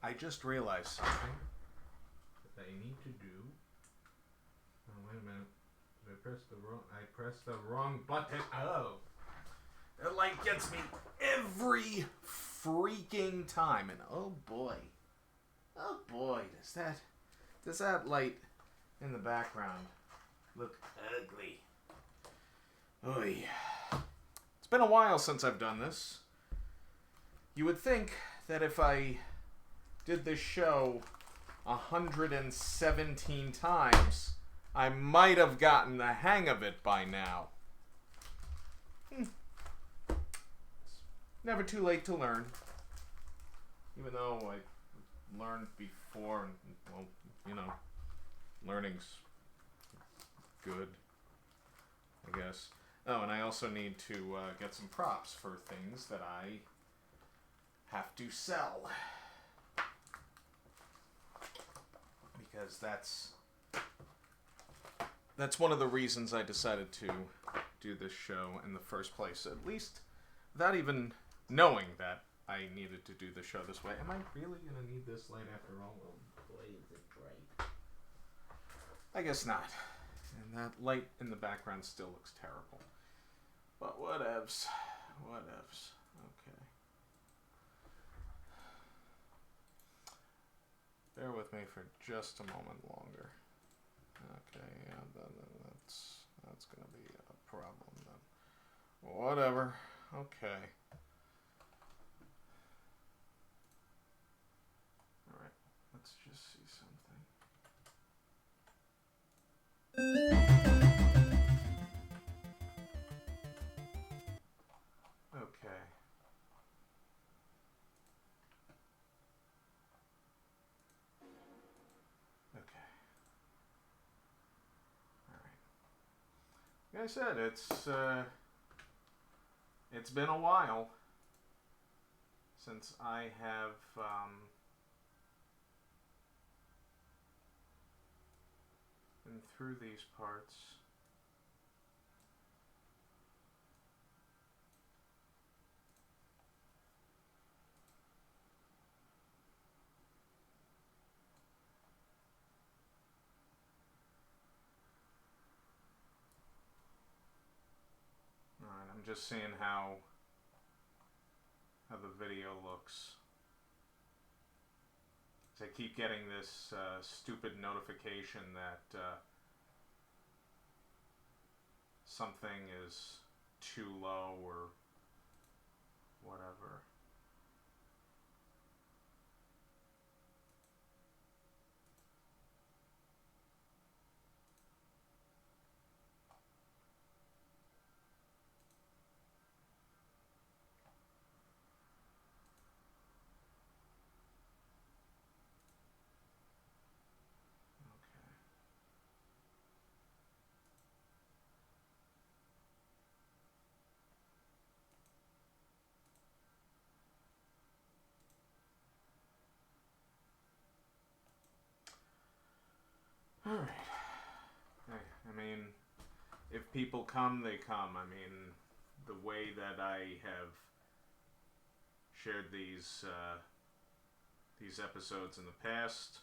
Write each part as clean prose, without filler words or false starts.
I just realized something that I need to do. Oh, wait a minute. Did I pressed the wrong button. Oh. The light gets me every freaking time. And oh boy, does that light in the background look ugly. Oy. It's been a while since I've done this. You would think that if I did this show 117 times, I might have gotten the hang of it by now. It's never too late to learn. Even though I learned before, and, well, you know, learning's good, I guess. Oh, and I also need to get some props for things that I have to sell. Because that's one of the reasons I decided to do this show in the first place. At least without even knowing that I needed to do the show this way. Am I really going to need this light after all? Well, boy, is it bright. I guess not. And that light in the background still looks terrible. But whatevs. Okay. Bear with me for just a moment longer. Okay, yeah, that's gonna be a problem then. Whatever. Okay. Alright, let's just see something. Okay. Like I said, it's been a while since I have been through these parts. Alright, I'm just seeing how the video looks. I keep getting this stupid notification that something is too low or whatever. Alright. I mean, if people come, they come. I mean, the way that I have shared these episodes in the past,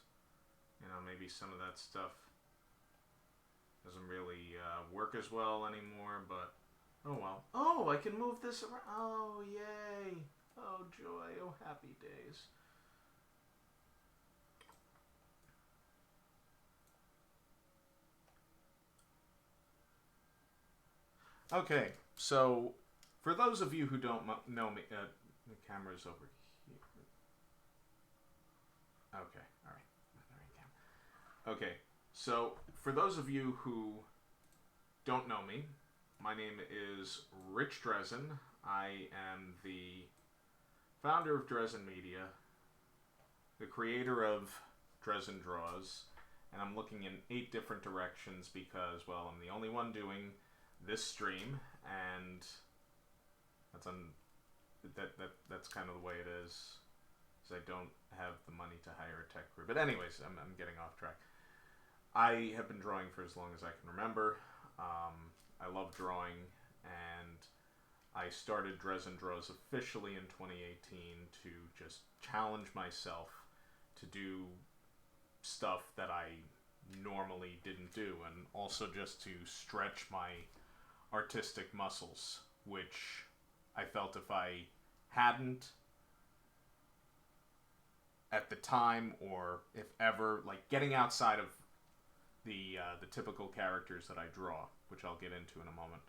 you know, maybe some of that stuff doesn't really work as well anymore, but oh well. Oh, I can move this around. Oh, yay. Oh, joy. Oh, happy days. Okay, so for those of you who don't know me, the camera's over here. Okay, all right. Okay, so for those of you who don't know me, my name is Rich Drezen. I am the founder of Drezen Media, the creator of Drezen Draws, and I'm looking in 8 different directions because, well, I'm the only one doing this stream, and that's kind of the way it is, because I don't have the money to hire a tech crew. But anyways, I'm getting off track. I have been drawing for as long as I can remember. I love drawing, and I started Drezen Draws officially in 2018 to just challenge myself to do stuff that I normally didn't do, and also just to stretch my artistic muscles, which I felt if I hadn't at the time, or if ever, like getting outside of the typical characters that I draw, which I'll get into in a moment,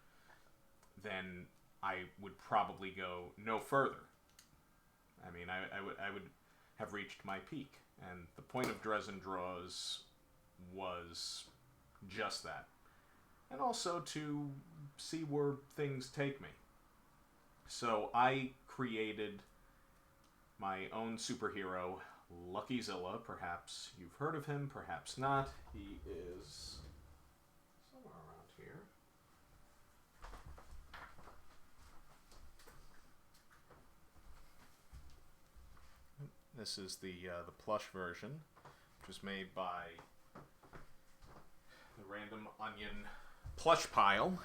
then I would probably go no further. I mean, I would have reached my peak, and the point of Drezen Draws was just that, and also to see where things take me. So I created my own superhero, Lucky Zilla. Perhaps you've heard of him, perhaps not. He is somewhere around here. This is the plush version, which was made by the Random Onion plush pile.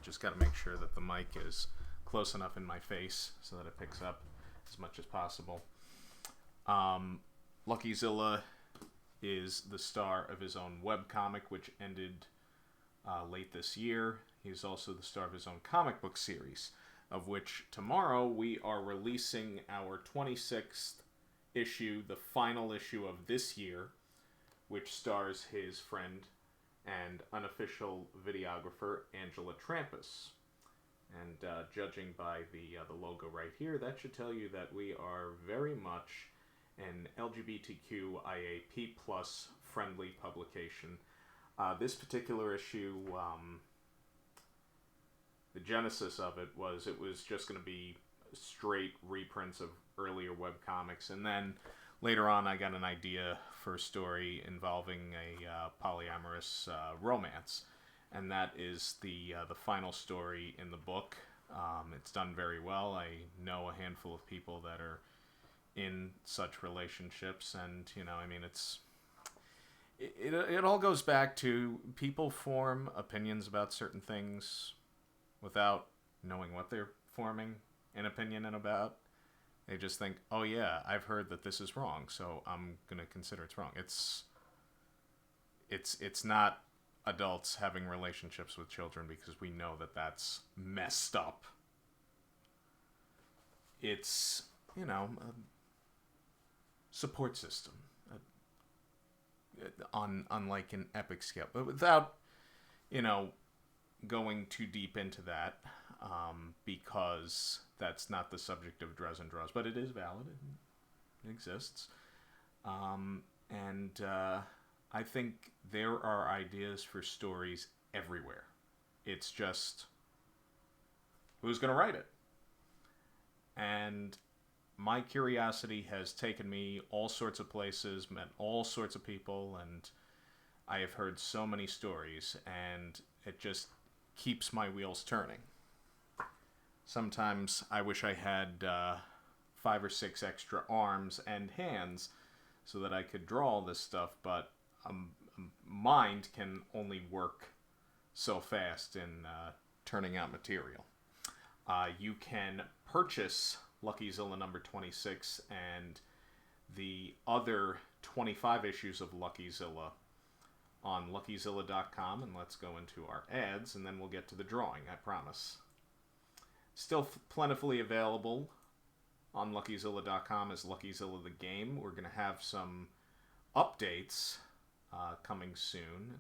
Just got to make sure that the mic is close enough in my face so that it picks up as much as possible. Lucky Zilla is the star of his own webcomic, which ended late this year. He's also the star of his own comic book series, of which tomorrow we are releasing our 26th issue, the final issue of this year, which stars his friend and unofficial videographer, Angela Trampus. And judging by the logo right here, that should tell you that we are very much an LGBTQIA+ friendly publication. This particular issue, the genesis of it was just going to be straight reprints of earlier webcomics, and then later on I got an idea for a story involving a polyamorous romance, and that is the final story in the book. It's done very well. I know a handful of people that are in such relationships, and I mean, it all goes back to people form opinions about certain things without knowing what they're forming an opinion about. They just think, oh yeah, I've heard that this is wrong, so I'm gonna consider it's wrong. It's not adults having relationships with children, because we know that that's messed up. It's, a support system on like an epic scale, but without going too deep into that, because that's not the subject of Drezen Draws, but it is valid. It exists. And I think there are ideas for stories everywhere. It's just, who's going to write it? And my curiosity has taken me all sorts of places, met all sorts of people, and I have heard so many stories, and it just keeps my wheels turning. Sometimes I wish I had 5 or 6 extra arms and hands so that I could draw all this stuff, but mind can only work so fast in turning out material. You can purchase Lucky Zilla number 26 and the other 25 issues of Lucky Zilla on luckyzilla.com, and let's go into our ads, and then we'll get to the drawing, I promise. Still plentifully available on luckyzilla.com is Lucky Zilla the game. We're going to have some updates coming soon,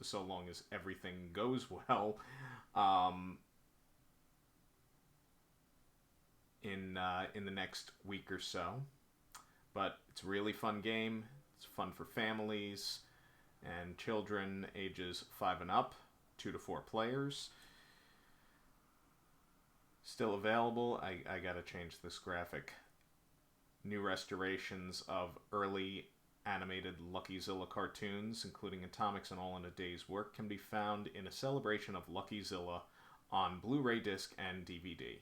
so long as everything goes well. In the next week or so. But it's a really fun game. It's fun for families and children ages 5 and up, 2 to 4 players. Still available. I gotta change this graphic. New restorations of early animated Lucky Zilla cartoons, including Atomics and All in a Day's Work, can be found in a celebration of Lucky Zilla on Blu-ray disc and DVD.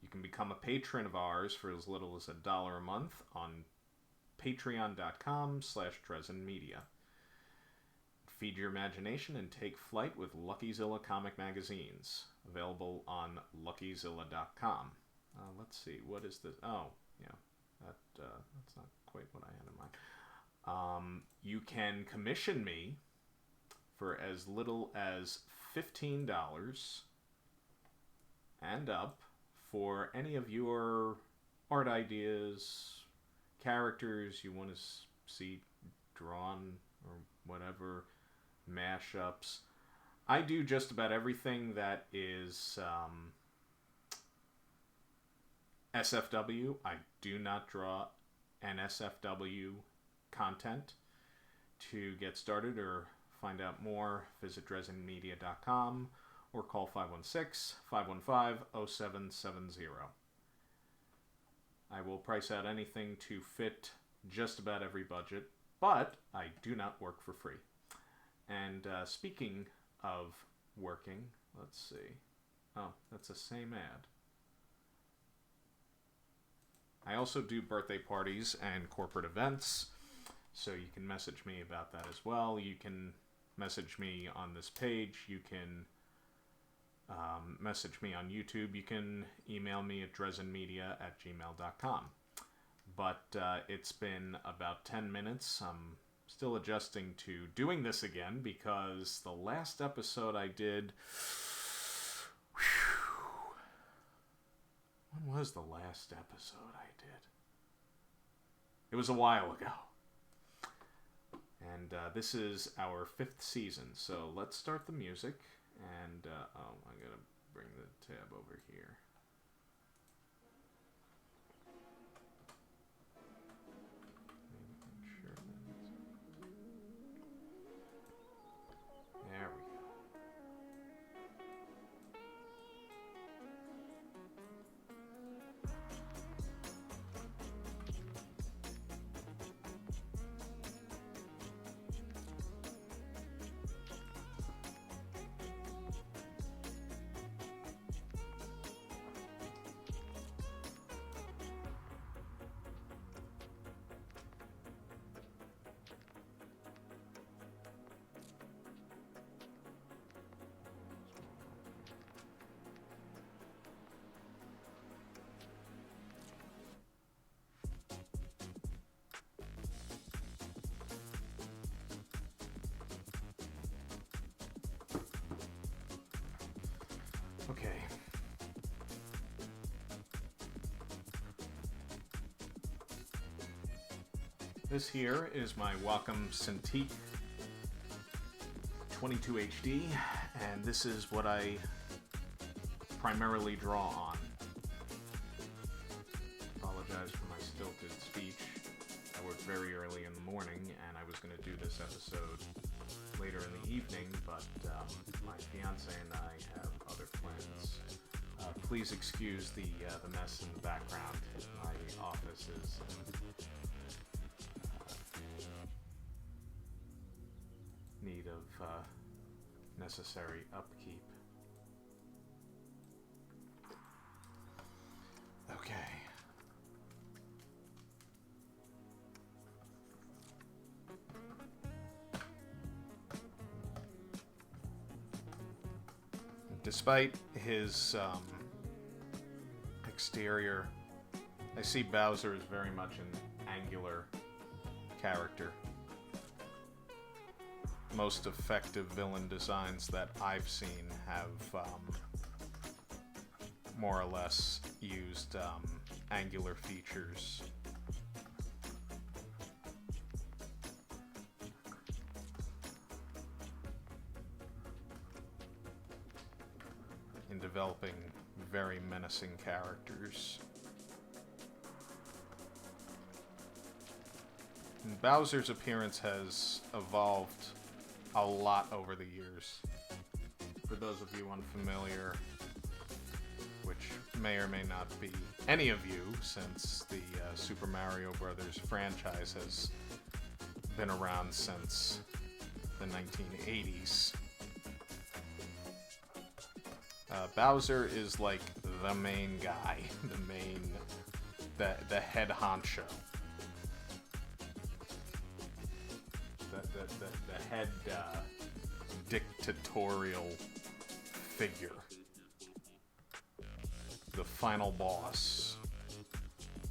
You can become a patron of ours for as little as $1 a month on patreon.com/DrezenMedia. Feed your imagination and take flight with Lucky Zilla comic magazines, available on luckyzilla.com. Let's see, what is this? Oh, yeah, That's not quite what I had in mind. You can commission me for as little as $15 and up for any of your art ideas, characters you want to see drawn or whatever, mashups. I do just about everything that is SFW. I do not draw NSFW content. To get started or find out more, visit DrezenMedia.com or call 516-515-0770. I will price out anything to fit just about every budget, but I do not work for free. And speaking of working, let's see. Oh, that's the same ad. I also do birthday parties and corporate events, so you can message me about that as well. You can message me on this page. You can message me on YouTube. You can email me at drezenmedia@gmail.com. But it's been about 10 minutes. I'm still adjusting to doing this again because the last episode I did... When was the last episode I did? It was a while ago. And this is our 5th season, so let's start the music. And, oh, I gotta bring the tab over here. There we go. Okay. This here is my Wacom Cintiq 22 HD, and this is what I primarily draw on. Apologize for my stilted speech. I work very early in the morning, and I was going to do this episode later in the evening, but my fiance and I have other plans. Please excuse the mess in the background. My office is in need of necessary upkeep. Okay. Despite his exterior, I see Bowser as very much an angular character. Most effective villain designs that I've seen have more or less used angular features. In developing very menacing characters. And Bowser's appearance has evolved a lot over the years. For those of you unfamiliar, which may or may not be any of you, since the Super Mario Brothers franchise has been around since the 1980s. Bowser is like the main guy, the head honcho. The head dictatorial figure. The final boss.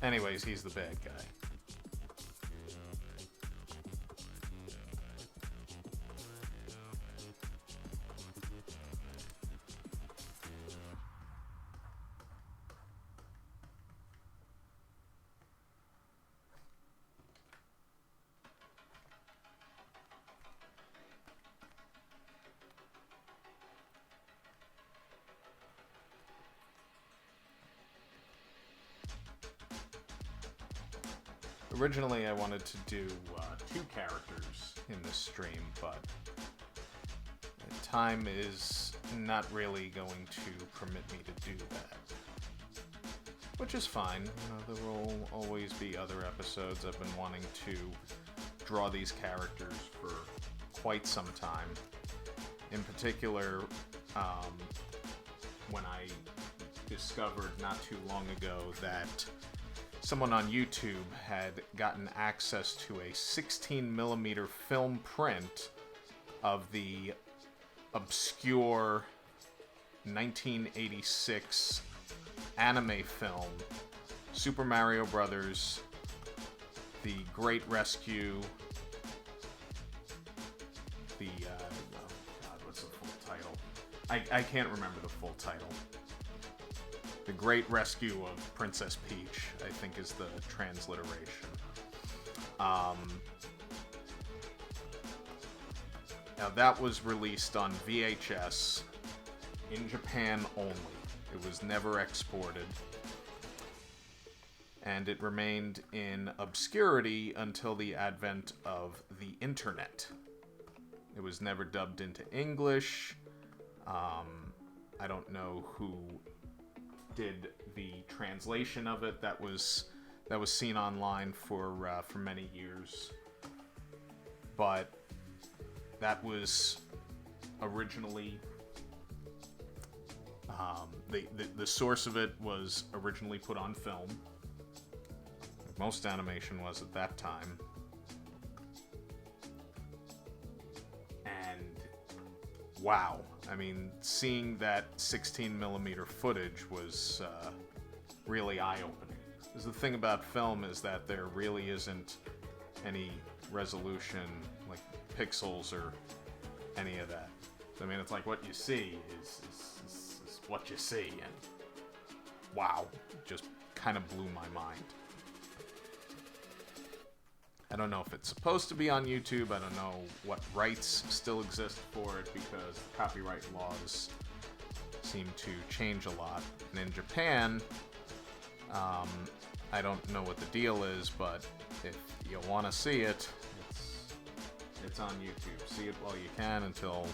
Anyways, he's the bad guy. Originally, I wanted to do 2 characters in this stream, but time is not really going to permit me to do that. Which is fine. There will always be other episodes. I've been wanting to draw these characters for quite some time. In particular, when I discovered not too long ago that someone on YouTube had gotten access to a 16mm film print of the obscure 1986 anime film Super Mario Brothers, The Great Rescue, what's the full title? I can't remember the full title. The Great Rescue of Princess Peach, I think, is the transliteration. Now that was released on VHS in Japan only. It was never exported. And it remained in obscurity until the advent of the internet. It was never dubbed into English. I don't know who did the translation of it. That was seen online for many years, but that was originally the source of it was originally put on film. Most animation was at that time, and wow. I mean, seeing that 16mm footage was really eye-opening. Because the thing about film is that there really isn't any resolution, like pixels or any of that. I mean, it's like what you see is what you see, and wow, it just kind of blew my mind. I don't know if it's supposed to be on YouTube. I don't know what rights still exist for it because copyright laws seem to change a lot. And in Japan, I don't know what the deal is, but if you want to see it, it's on YouTube. See it while you can until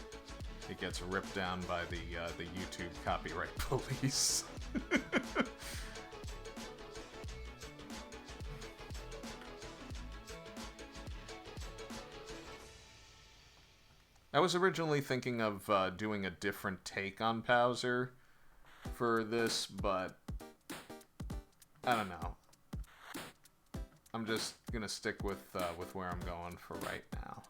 it gets ripped down by the YouTube copyright police. I was originally thinking of doing a different take on Bowser for this, but I don't know. I'm just gonna stick with where I'm going for right now.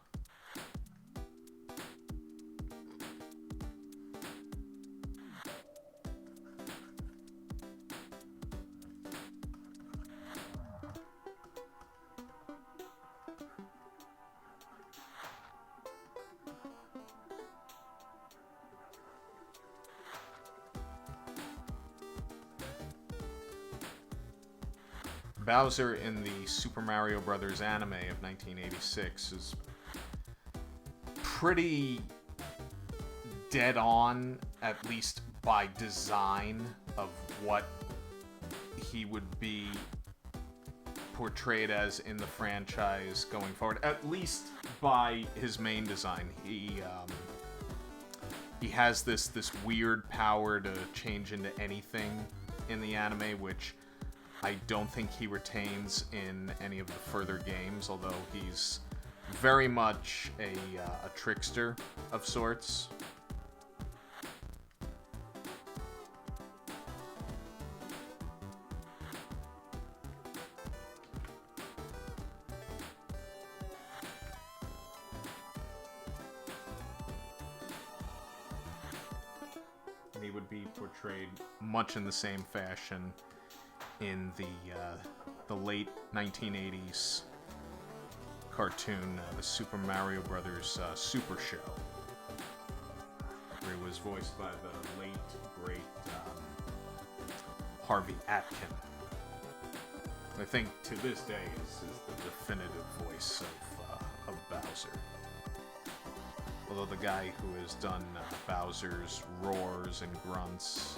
Bowser in the Super Mario Brothers anime of 1986 is pretty dead on, at least by design, of what he would be portrayed as in the franchise going forward. At least by his main design. He has this weird power to change into anything in the anime, which I don't think he retains in any of the further games, although he's very much a trickster of sorts. And he would be portrayed much in the same fashion in the late 1980s cartoon, the Super Mario Brothers Super Show, where he was voiced by the late, great Harvey Atkin. I think to this day is the definitive voice of Bowser. Although the guy who has done Bowser's roars and grunts,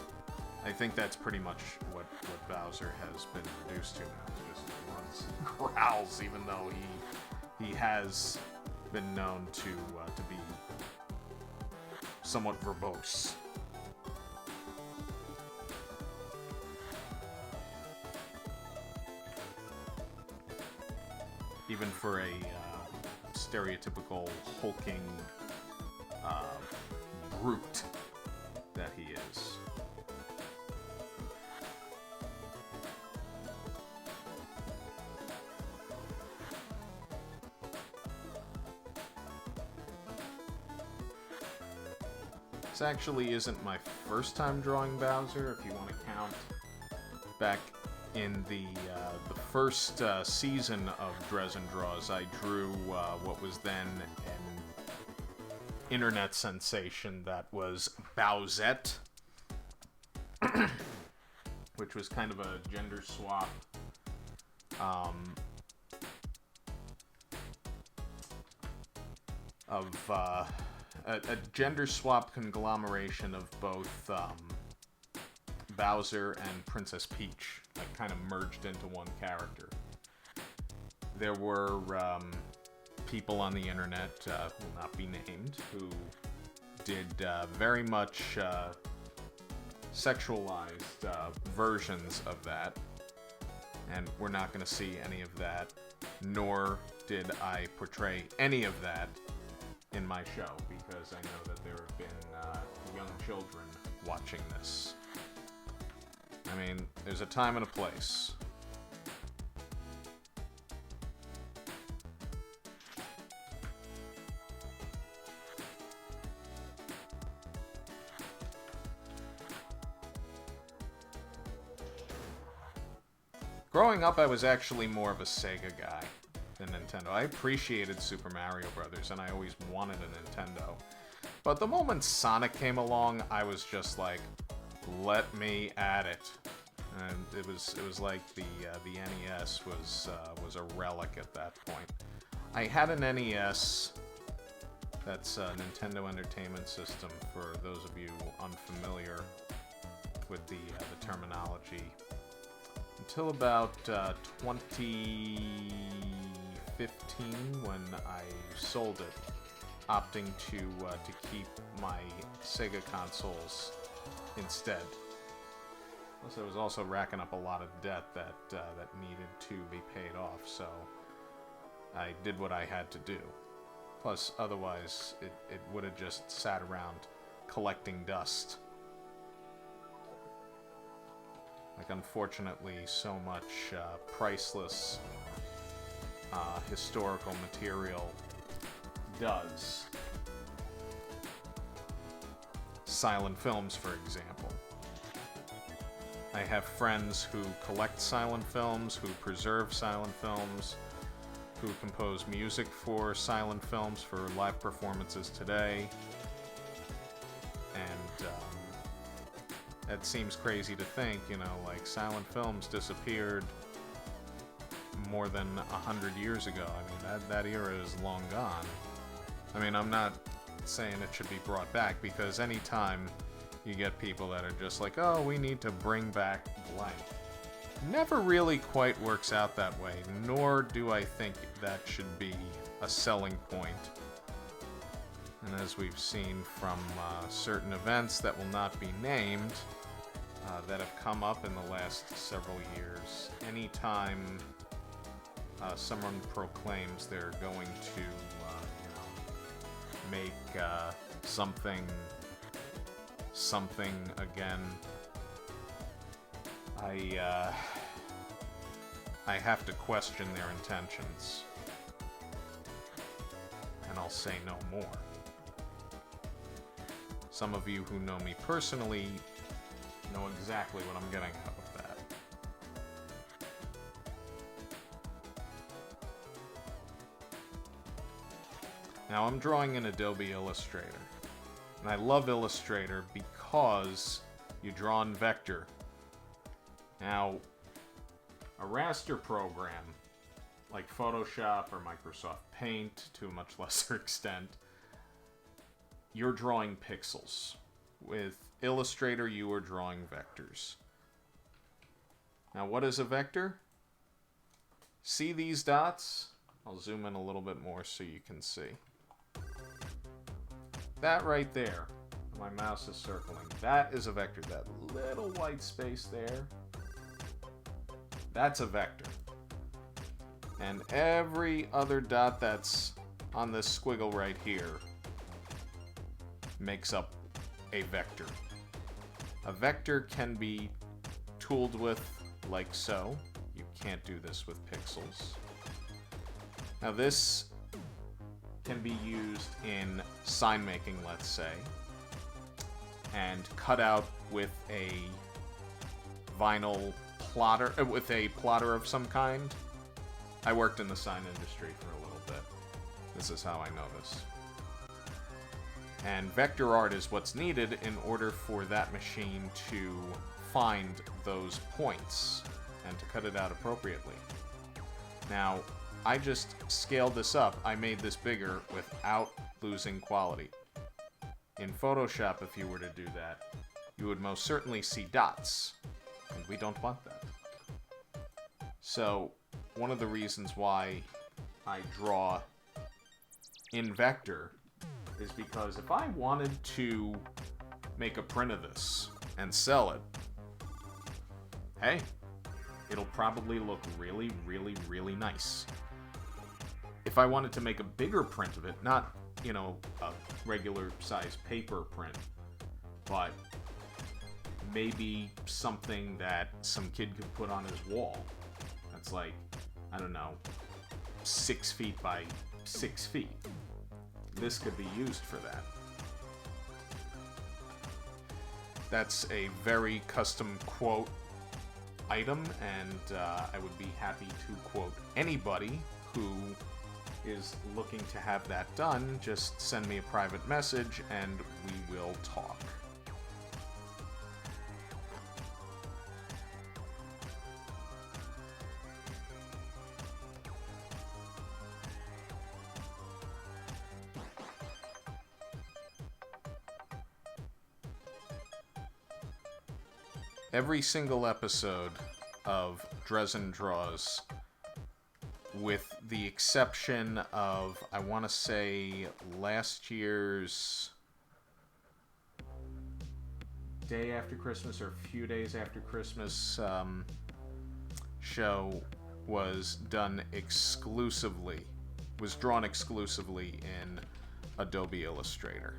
I think that's pretty much what Bowser has been reduced to now, just grunts and growls, even though he has been known to be somewhat verbose. Even for a stereotypical hulking brute that he is. This actually isn't my first time drawing Bowser, if you want to count back in the first season of Drezen Draws. I drew what was then an internet sensation that was Bowsette, which was kind of a gender swap of a gender swap conglomeration of both Bowser and Princess Peach, like kind of merged into one character. There were people on the internet, who will not be named, who did very much sexualized versions of that, and we're not going to see any of that, nor did I portray any of that in my show, because I know that there have been young children watching this. I mean, there's a time and a place. Growing up, I was actually more of a Sega guy than Nintendo. I appreciated Super Mario Brothers, and I always wanted a Nintendo. But the moment Sonic came along, I was just like, let me at it. And it was like the NES was a relic at that point. I had an NES. That's a Nintendo Entertainment System, for those of you unfamiliar with the terminology. Until about 2015, when I sold it, opting to keep my Sega consoles instead. Plus, I was also racking up a lot of debt that needed to be paid off, so I did what I had to do. Plus, otherwise, it would have just sat around collecting dust. Like, unfortunately, so much priceless historical material does. Silent films, for example. I have friends who collect silent films, who preserve silent films, who compose music for silent films for live performances today. And it seems crazy to think, like silent films disappeared more than 100 years ago. I mean, that era is long gone. I mean, I'm not saying it should be brought back, because anytime you get people that are just like, oh, we need to bring back blank, never really quite works out that way, nor do I think that should be a selling point. And as we've seen from certain events that will not be named, that have come up in the last several years, anytime someone proclaims they're going to make something again, I have to question their intentions, and I'll say no more. Some of you who know me personally know exactly what I'm getting at with that. Now I'm drawing in Adobe Illustrator. And I love Illustrator because you draw in vector. Now, a raster program like Photoshop or Microsoft Paint, to a much lesser extent, you're drawing pixels. With Illustrator, you are drawing vectors. Now, what is a vector? See these dots? I'll zoom in a little bit more so you can see. That right there, my mouse is circling, that is a vector. That little white space there, that's a vector. And every other dot that's on this squiggle right here makes up a vector. A vector can be tooled with like so. You can't do this with pixels. Now this can be used in sign making, let's say, and cut out with a vinyl plotter, with a plotter of some kind. I worked in the sign industry for a little bit. This is how I know this. And vector art is what's needed in order for that machine to find those points and to cut it out appropriately. Now, I just scaled this up. I made this bigger without losing quality. In Photoshop, if you were to do that, you would most certainly see dots, and we don't want that. So, one of the reasons why I draw in vector is because if I wanted to make a print of this and sell it, hey, it'll probably look really, really, really nice. If I wanted to make a bigger print of it, not, you know, a regular size paper print, but maybe something that some kid could put on his wall that's like, I don't know, 6 feet by 6 feet. This could be used for that. That's a very custom quote item, and I would be happy to quote anybody who is looking to have that done. Just send me a private message and we will talk. Every single episode of Drezen Draws, with the exception of, I want to say, last year's day after Christmas or a few days after Christmas show, was done exclusively, was drawn exclusively in Adobe Illustrator.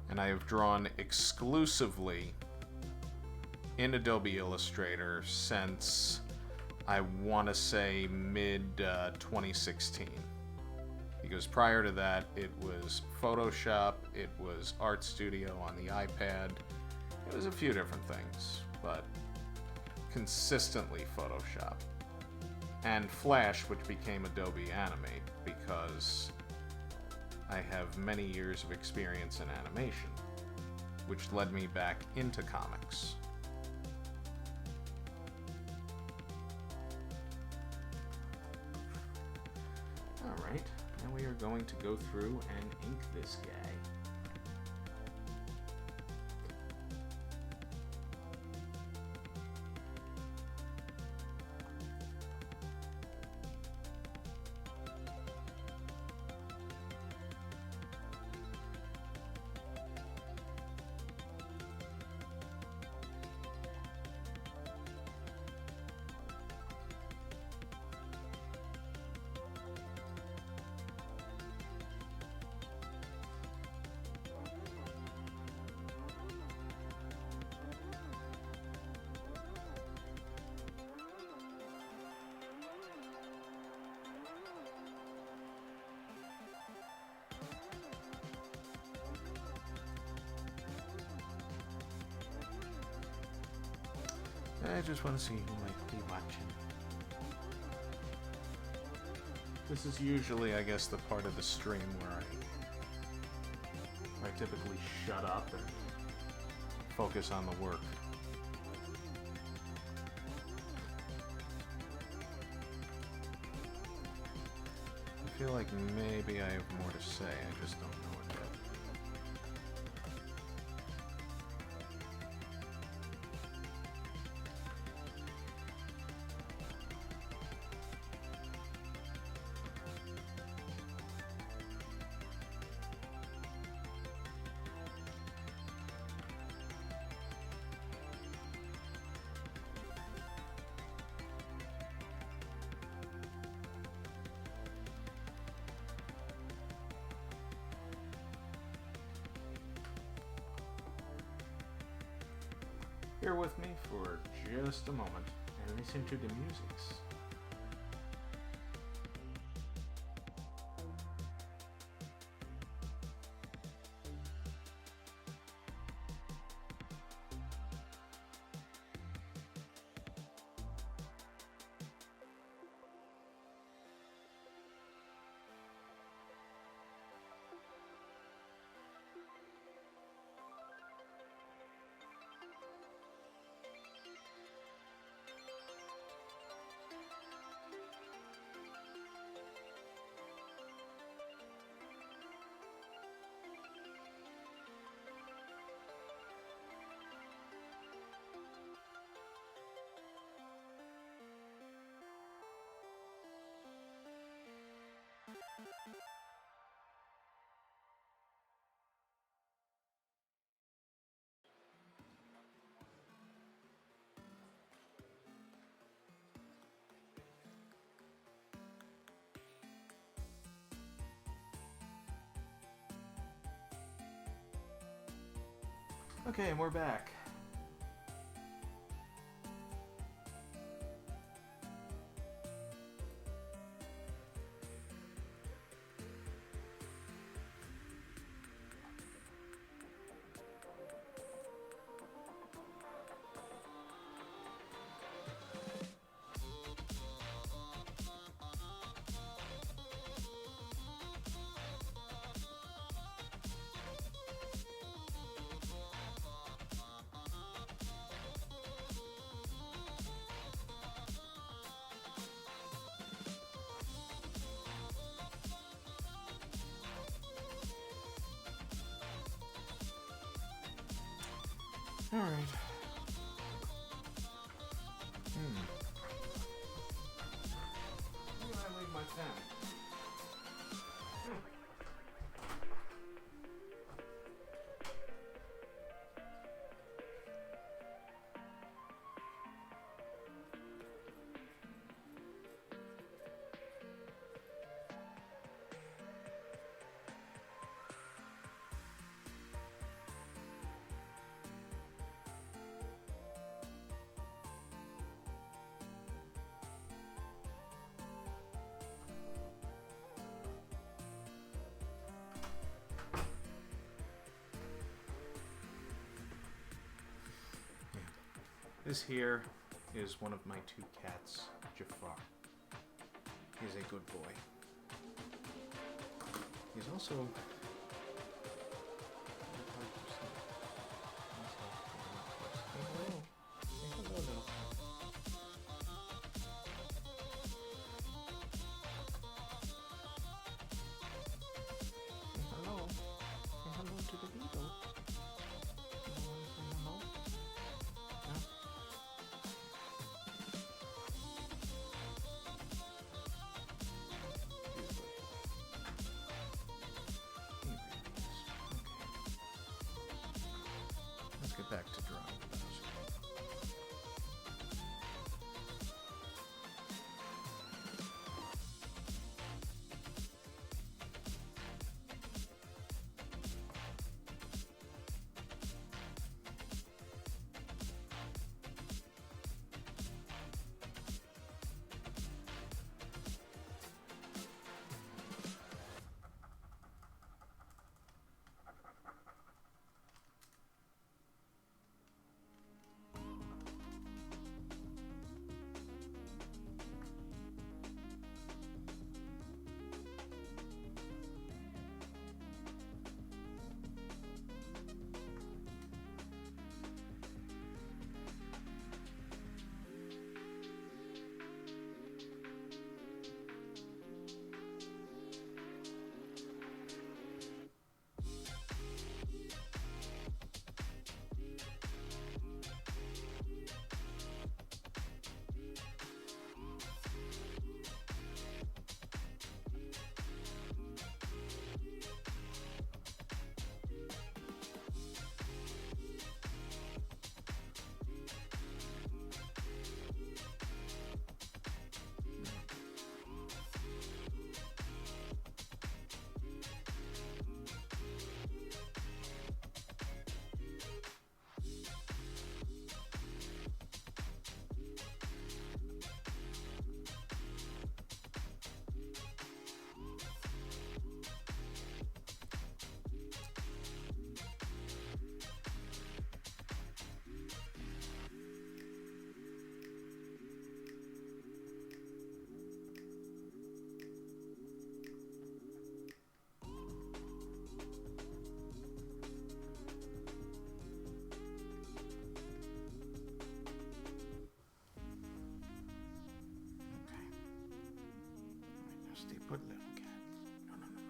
And I have drawn exclusively in Adobe Illustrator since, I want to say, mid-2016. Because prior to that, it was Photoshop, it was Art Studio on the iPad, it was a few different things, but consistently Photoshop. And Flash, which became Adobe Animate, because I have many years of experience in animation, which led me back into comics. Alright, now we are going to go through and ink this guy. I just want to see who might be watching. This is usually, I guess, the part of the stream where I typically shut up and focus on the work. I feel like maybe I have more to say, I just don't know it yet. Bear with me for just a moment and listen to the musics. Okay, and we're back. All right. Where did I leave my pen? This here is one of my two cats, Jafar. He's a good boy. He's also... Stay put, little cat. No, no, no.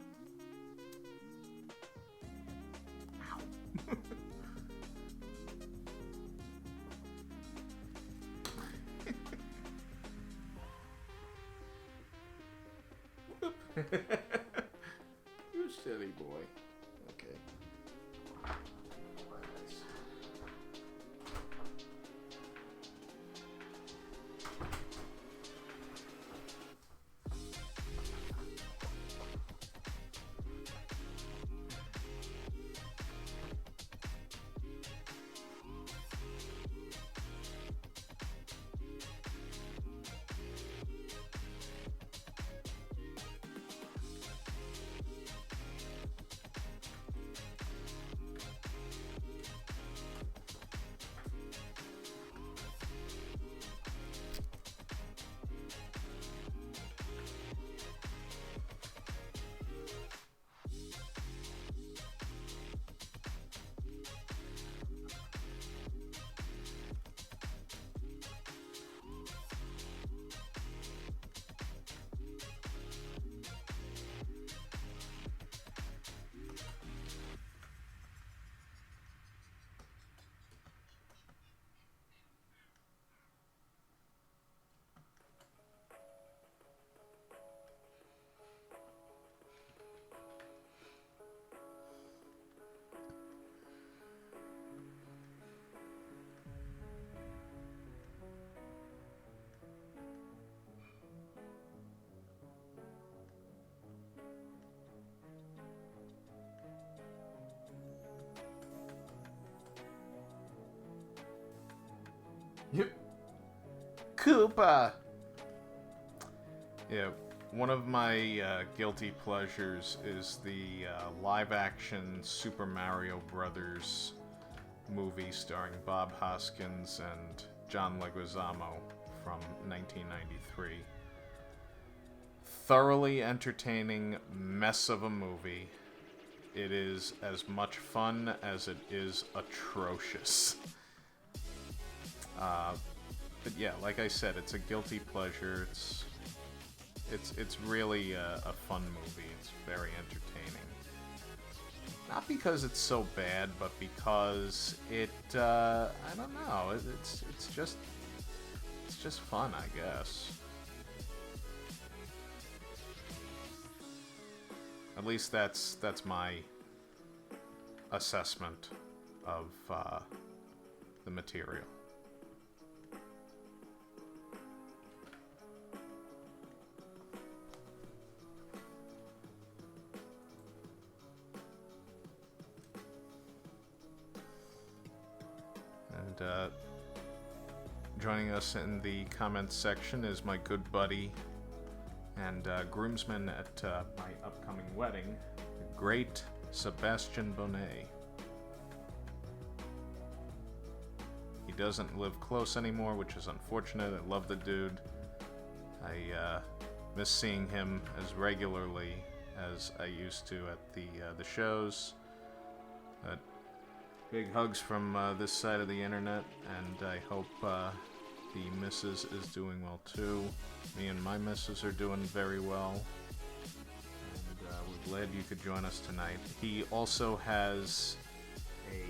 Ow. You silly boy. Okay. Yep. Koopa! Yeah, one of my guilty pleasures is the live-action Super Mario Brothers movie starring Bob Hoskins and John Leguizamo from 1993. Thoroughly entertaining mess of a movie. It is as much fun as it is atrocious. But yeah, like I said, it's a guilty pleasure. It's really a fun movie. It's very entertaining. Not because it's so bad, but because it I don't know. It's just fun, I guess. At least that's my assessment of the material. And joining us in the comments section is my good buddy and groomsman at my upcoming wedding, the great Sebastian Bonet. He doesn't live close anymore, which is unfortunate. I love the dude. I miss seeing him as regularly as I used to at the shows. Big hugs from this side of the internet, and I hope the missus is doing well too. Me and my missus are doing very well, and we're glad you could join us tonight. He also has a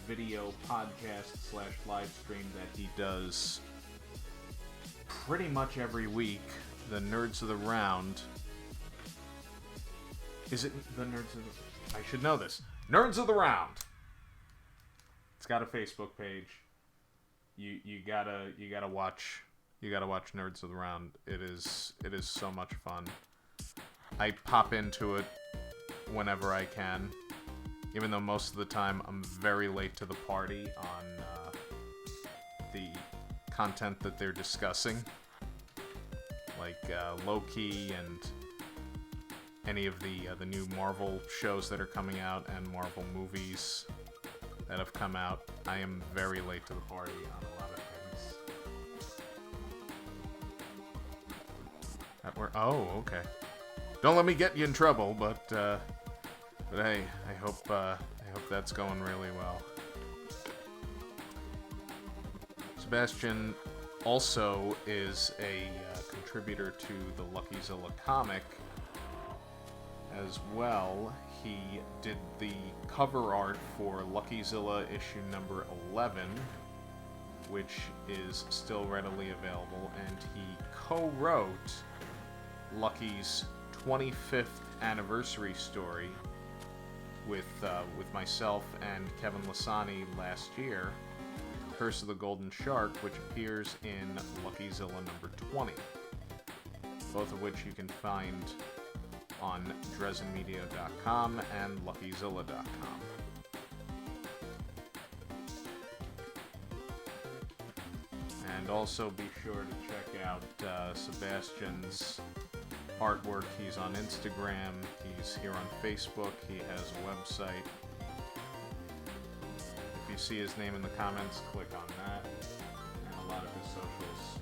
video podcast / live stream that he does pretty much every week, the Nerds of the Round. Is it the Nerds of the... I should know this. Nerds of the Round! It's got a Facebook page. You gotta watch Nerds of the Round. It is so much fun. I pop into it whenever I can, even though most of the time I'm very late to the party on the content that they're discussing, like Loki and any of the new Marvel shows that are coming out and Marvel movies that have come out. I am very late to the party on a lot of things. Oh, okay. Don't let me get you in trouble, but hey, I hope that's going really well. Sebastian also is a contributor to the Lucky Zilla comic as well. He did the cover art for Lucky Zilla issue number 11, which is still readily available, and he co-wrote Lucky's 25th anniversary story with myself and Kevin Lasani last year, Curse of the Golden Shark, which appears in Lucky Zilla number 20, both of which you can find on DrezenMedia.com and LuckyZilla.com. And also be sure to check out Sebastian's artwork. He's on Instagram, he's here on Facebook, he has a website. If you see his name in the comments, click on that, and a lot of his socials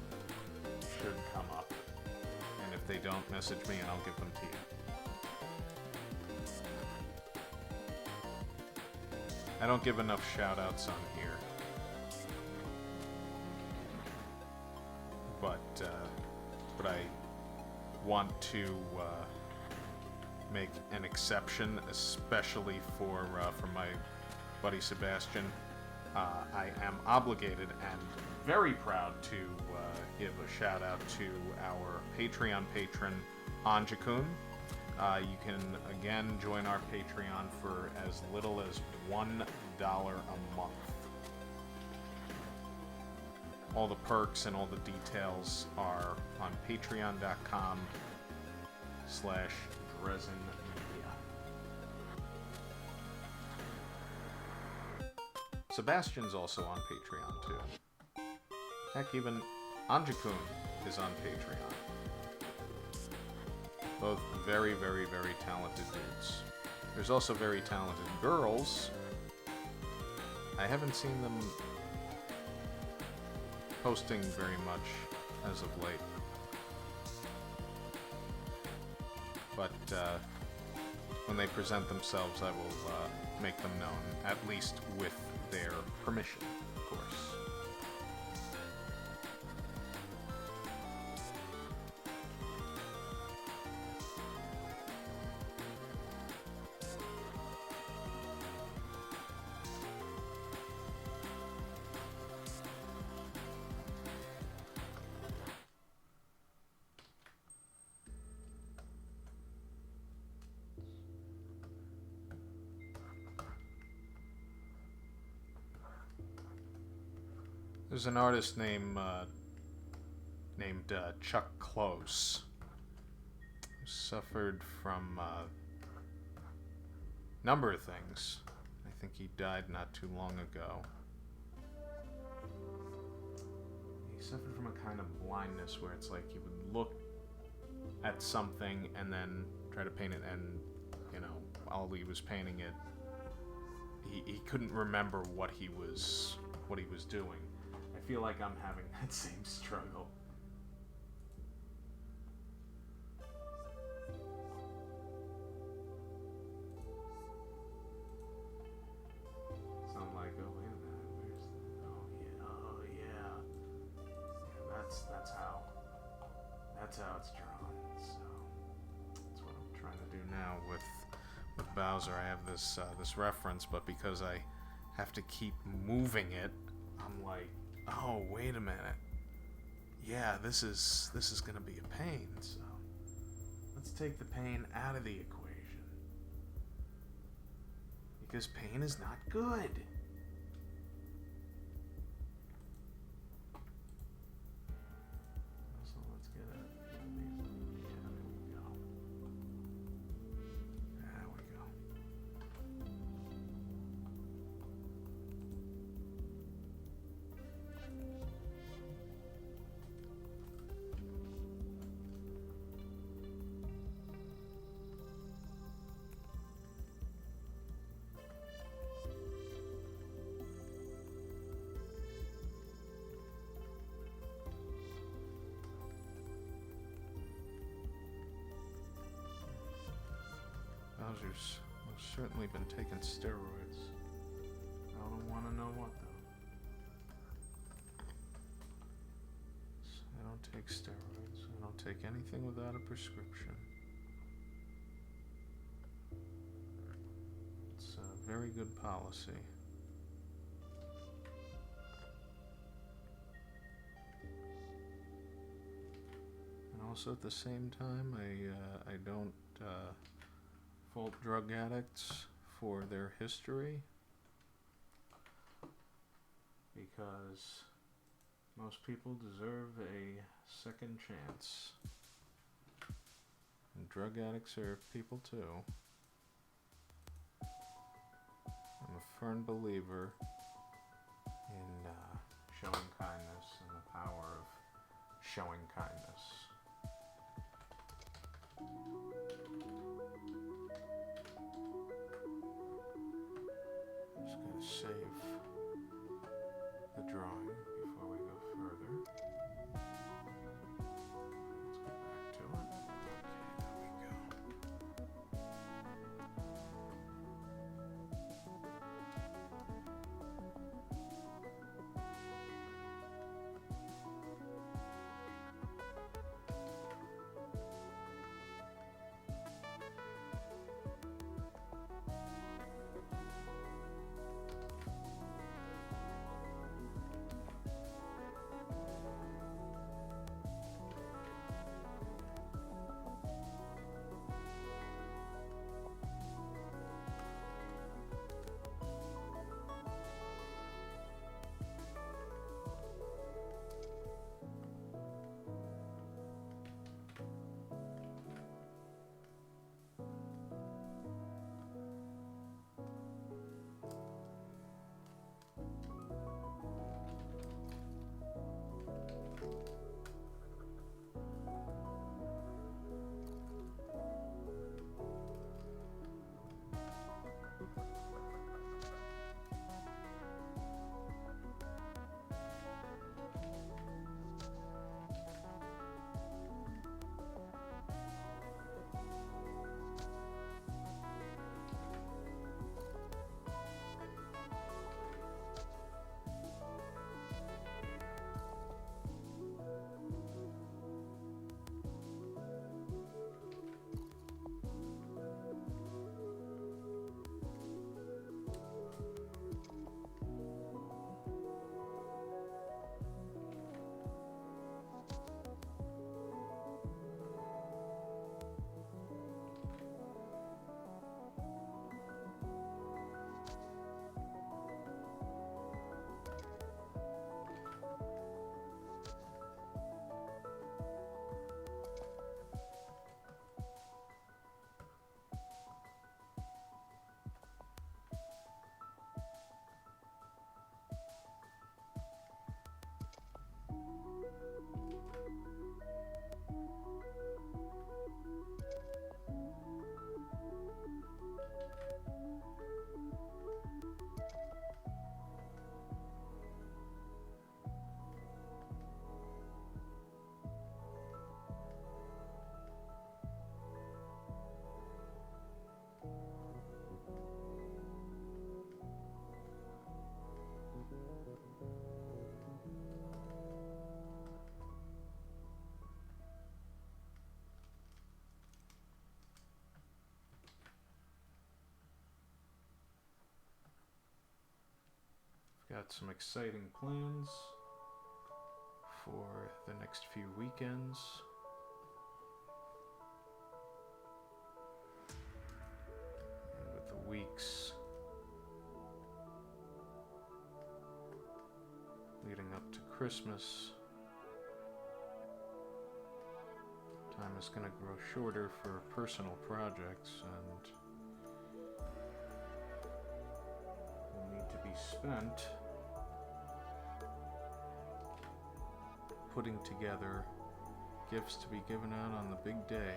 should come up. And if they don't, message me and I'll give them to you. I don't give enough shout-outs on here. But I want to make an exception, especially for my buddy Sebastian. I am obligated and very proud to give a shout out to our Patreon patron, Onjikun. You can again join our Patreon for as little as $1 a month. All the perks and all the details are on patreon.com/DrezenMedia. Sebastian's also on Patreon too. Heck, even Onjikun is on Patreon. Both very, very, very talented dudes. There's also very talented girls. I haven't seen them posting very much as of late. But when they present themselves, I will make them known, at least with their permission, of course. There's an artist named Chuck Close, who suffered from a number of things. I think he died not too long ago. He suffered from a kind of blindness where it's like he would look at something and then try to paint it, and while he was painting it, he couldn't remember what he was doing. I feel like I'm having that same struggle. So I'm like, oh wait a minute, that's how it's drawn. So that's what I'm trying to do now with Bowser. I have this reference, but because I have to keep moving it, I'm like, oh, wait a minute. Yeah, this is gonna be a pain, so let's take the pain out of the equation. Because pain is not good. So let's get it. Yeah, there we go. There we go. Bowser's most certainly been taking steroids. I don't want to know what, though. take anything without a prescription. It's a very good policy. And also at the same time, I don't fault drug addicts for their history, because most people deserve a second chance. And drug addicts are people too. I'm a firm believer in showing kindness and the power of showing kindness. Just gonna save the drawing before we go further. Let's go back to it. Okay, there we go. Got some exciting plans for the next few weekends. And with the weeks leading up to Christmas, time is going to grow shorter for personal projects and will need to be spent putting together gifts to be given out on the big day.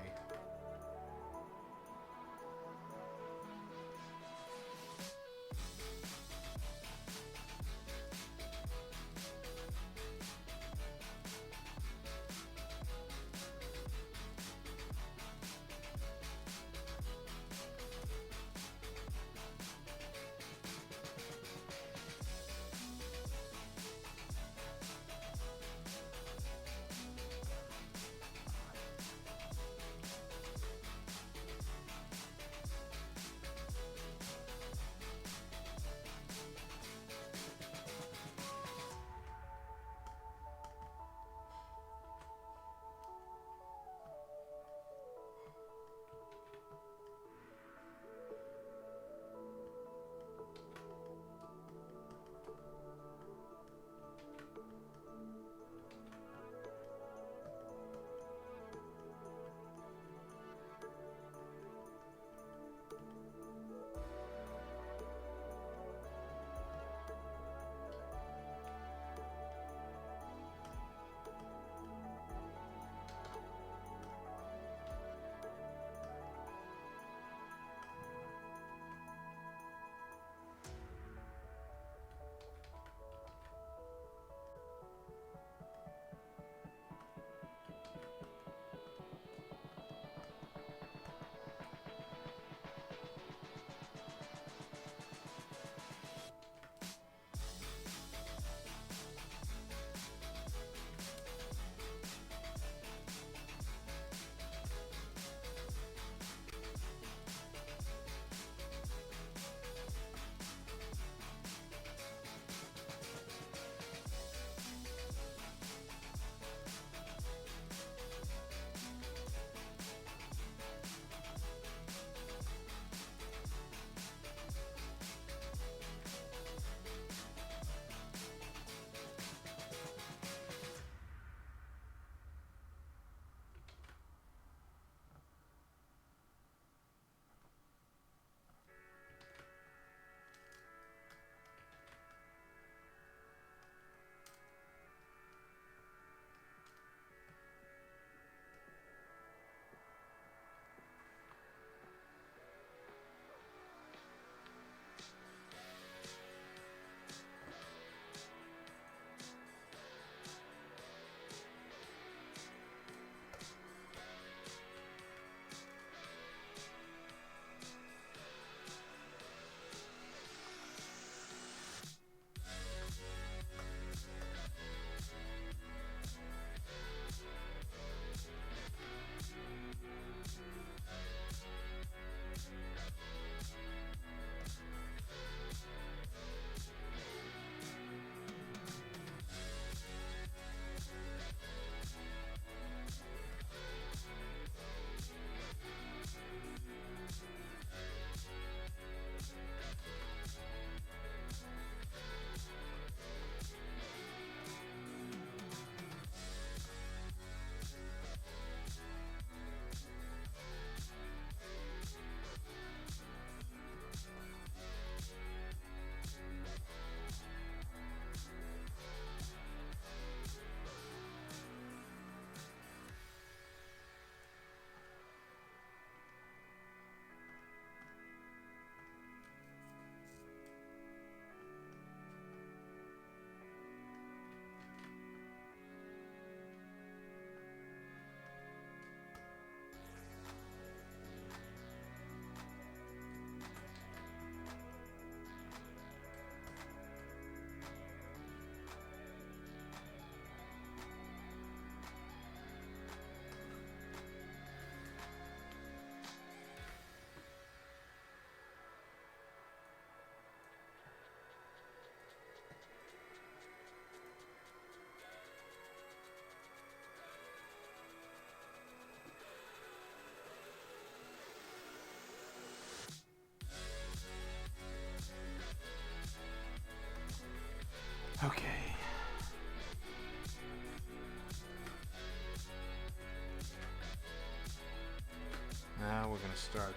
start.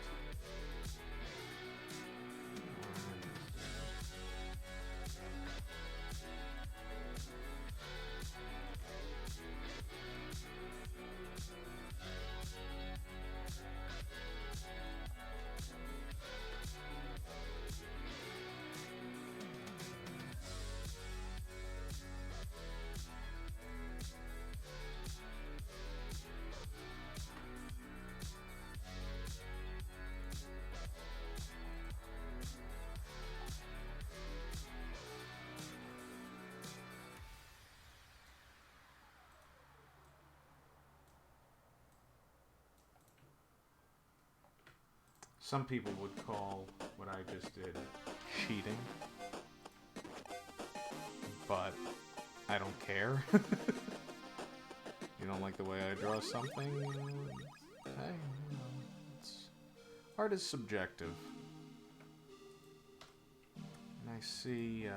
Some people would call what I just did cheating, but I don't care. You don't like the way I draw something? Hey, art is subjective. And I see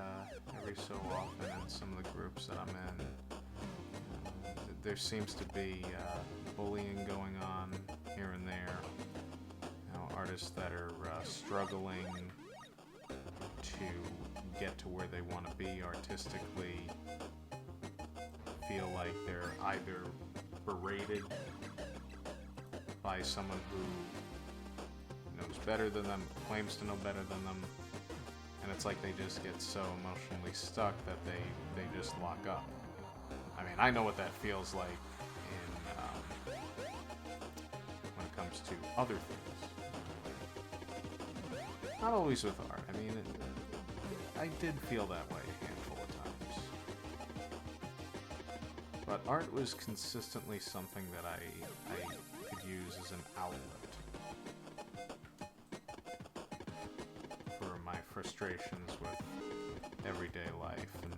every so often in some of the groups that I'm in, there seems to be bullying going on here and there. Artists that are struggling to get to where they want to be artistically feel like they're either berated by someone who knows better than them, claims to know better than them, and it's like they just get so emotionally stuck that they just lock up. I mean, I know what that feels like when it comes to other things. Not always with art. I mean, I did feel that way a handful of times. But art was consistently something that I could use as an outlet for my frustrations with everyday life and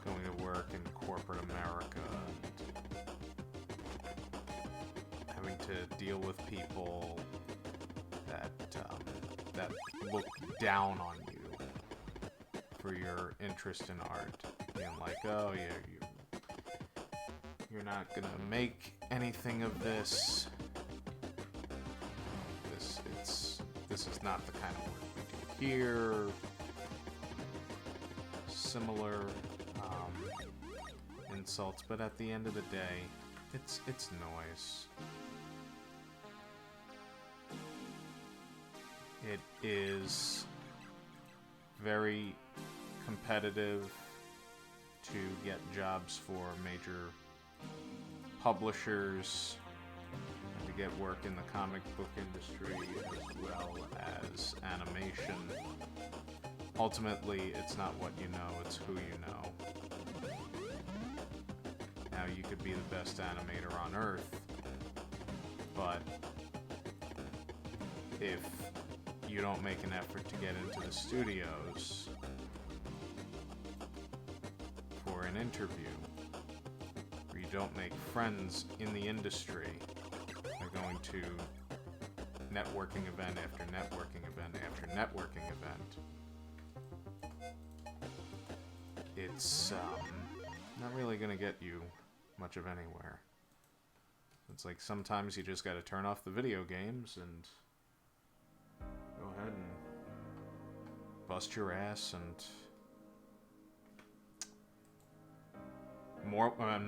going to work in corporate America and having to deal with people that look down on you for your interest in art, being like, oh yeah, you're not gonna make anything of this. This is not the kind of work we do here. Similar insults, but at the end of the day, it's noise. It is very competitive to get jobs for major publishers, and to get work in the comic book industry as well as animation. Ultimately, it's not what you know, it's who you know. Now, you could be the best animator on Earth, but if you don't make an effort to get into the studios for an interview, or you don't make friends in the industry by going to networking event after networking event after networking event, it's not really going to get you much of anywhere. It's like sometimes you just got to turn off the video games and go ahead and bust your ass, and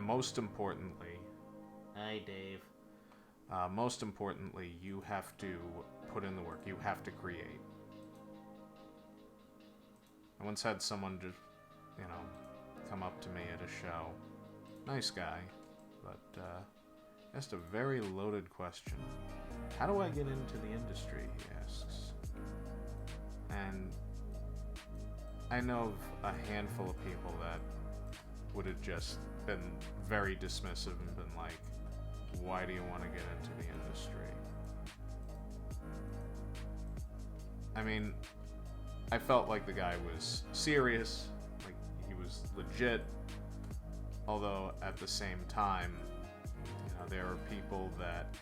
most importantly, hi Dave. Most importantly, you have to put in the work. You have to create. I once had someone just, come up to me at a show. Nice guy, but asked a very loaded question. How do I get into the industry, he asks. And I know of a handful of people that would have just been very dismissive and been like, why do you want to get into the industry? I mean, I felt like the guy was serious, like he was legit, although at the same time, there are people that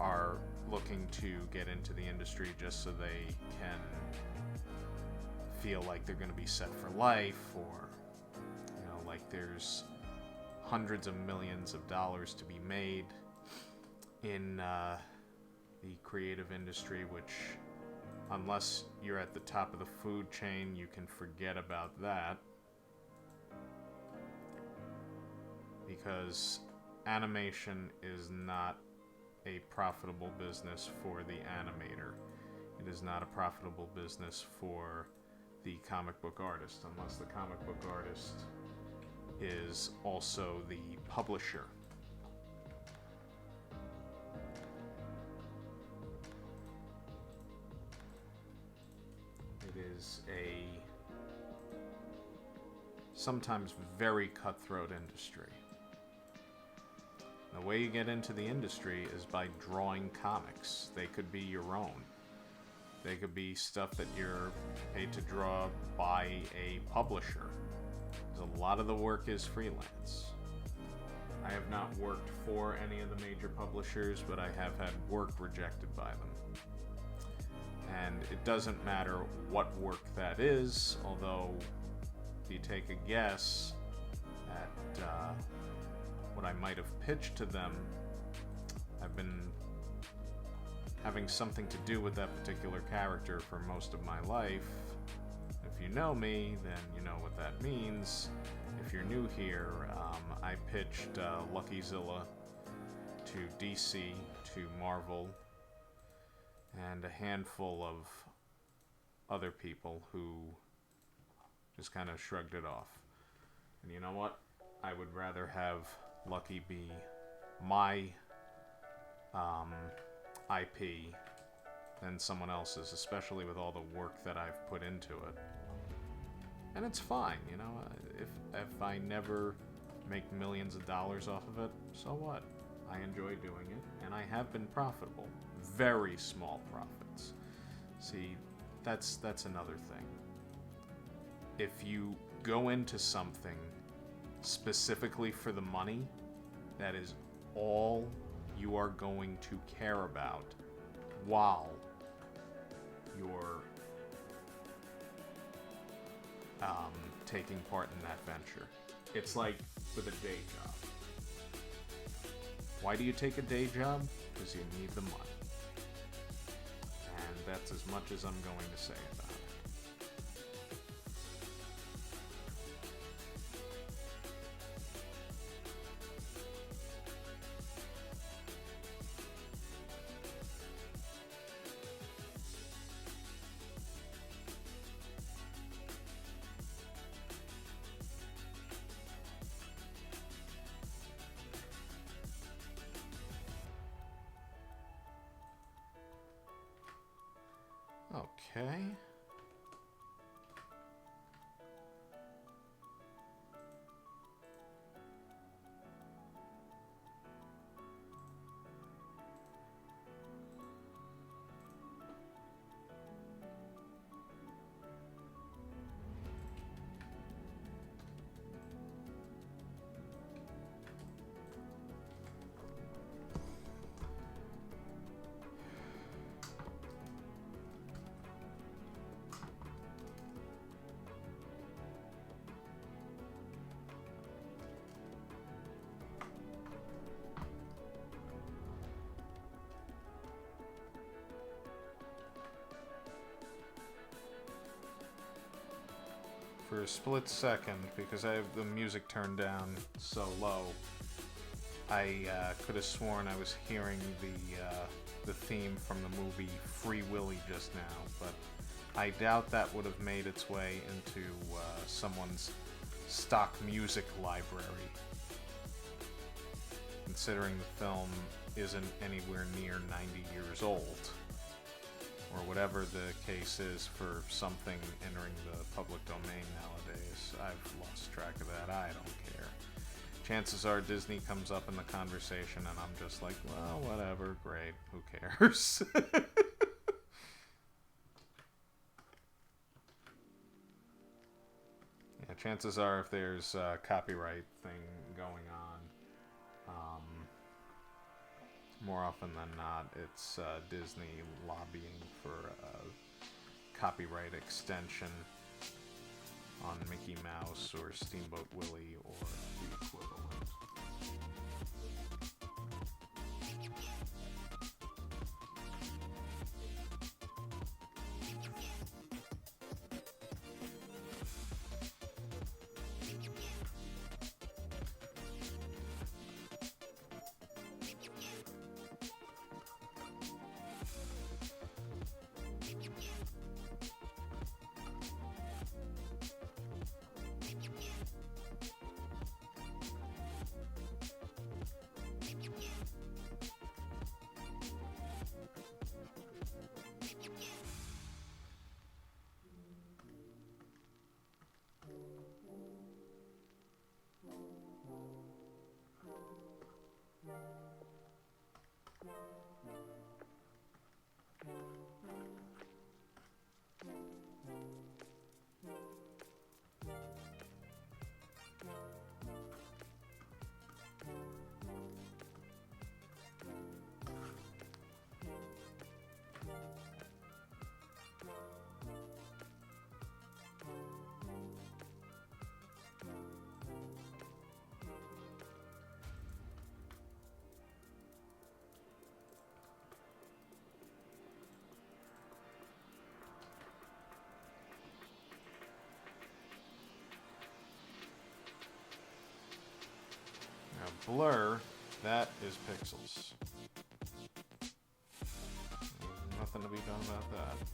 are looking to get into the industry just so they can feel like they're going to be set for life, or like there's hundreds of millions of dollars to be made in the creative industry, which, unless you're at the top of the food chain, you can forget about that. Because animation is not a profitable business for the animator. It is not a profitable business for the comic book artist, unless the comic book artist is also the publisher. It is a sometimes very cutthroat industry. The way you get into the industry is by drawing comics. They could be your own. They could be stuff that you're paid to draw by a publisher. A lot of the work is freelance. I have not worked for any of the major publishers, but I have had work rejected by them. And it doesn't matter what work that is, although if you take a guess at what I might have pitched to them, I've been having something to do with that particular character for most of my life. If you know me, then you know what that means. If you're new here, I pitched Lucky Zilla to DC, to Marvel, and a handful of other people who just kind of shrugged it off. And you know what? I would rather have Lucky be my IP than someone else's, especially with all the work that I've put into it. And it's fine, you know, if I never make millions of dollars off of it, so what? I enjoy doing it, and I have been profitable. Very small profits. See, that's another thing. If you go into something specifically for the money, that is all you are going to care about while you're taking part in that venture. It's like with a day job. Why do you take a day job? Because you need the money. And that's as much as I'm going to say about it. Okay. For a split second, because I have the music turned down so low, I could have sworn I was hearing the theme from the movie Free Willy just now, but I doubt that would have made its way into someone's stock music library, considering the film isn't anywhere near 90 years old. Or whatever the case is for something entering the public domain nowadays. I've lost track of that. I don't care. Chances are Disney comes up in the conversation and I'm just like, well, whatever, great, who cares? Yeah, chances are if there's a copyright thing going on, more often than not, it's Disney lobbying for copyright extension on Mickey Mouse or Steamboat Willie or the equivalent. blur, that is pixels. Nothing to be done about that.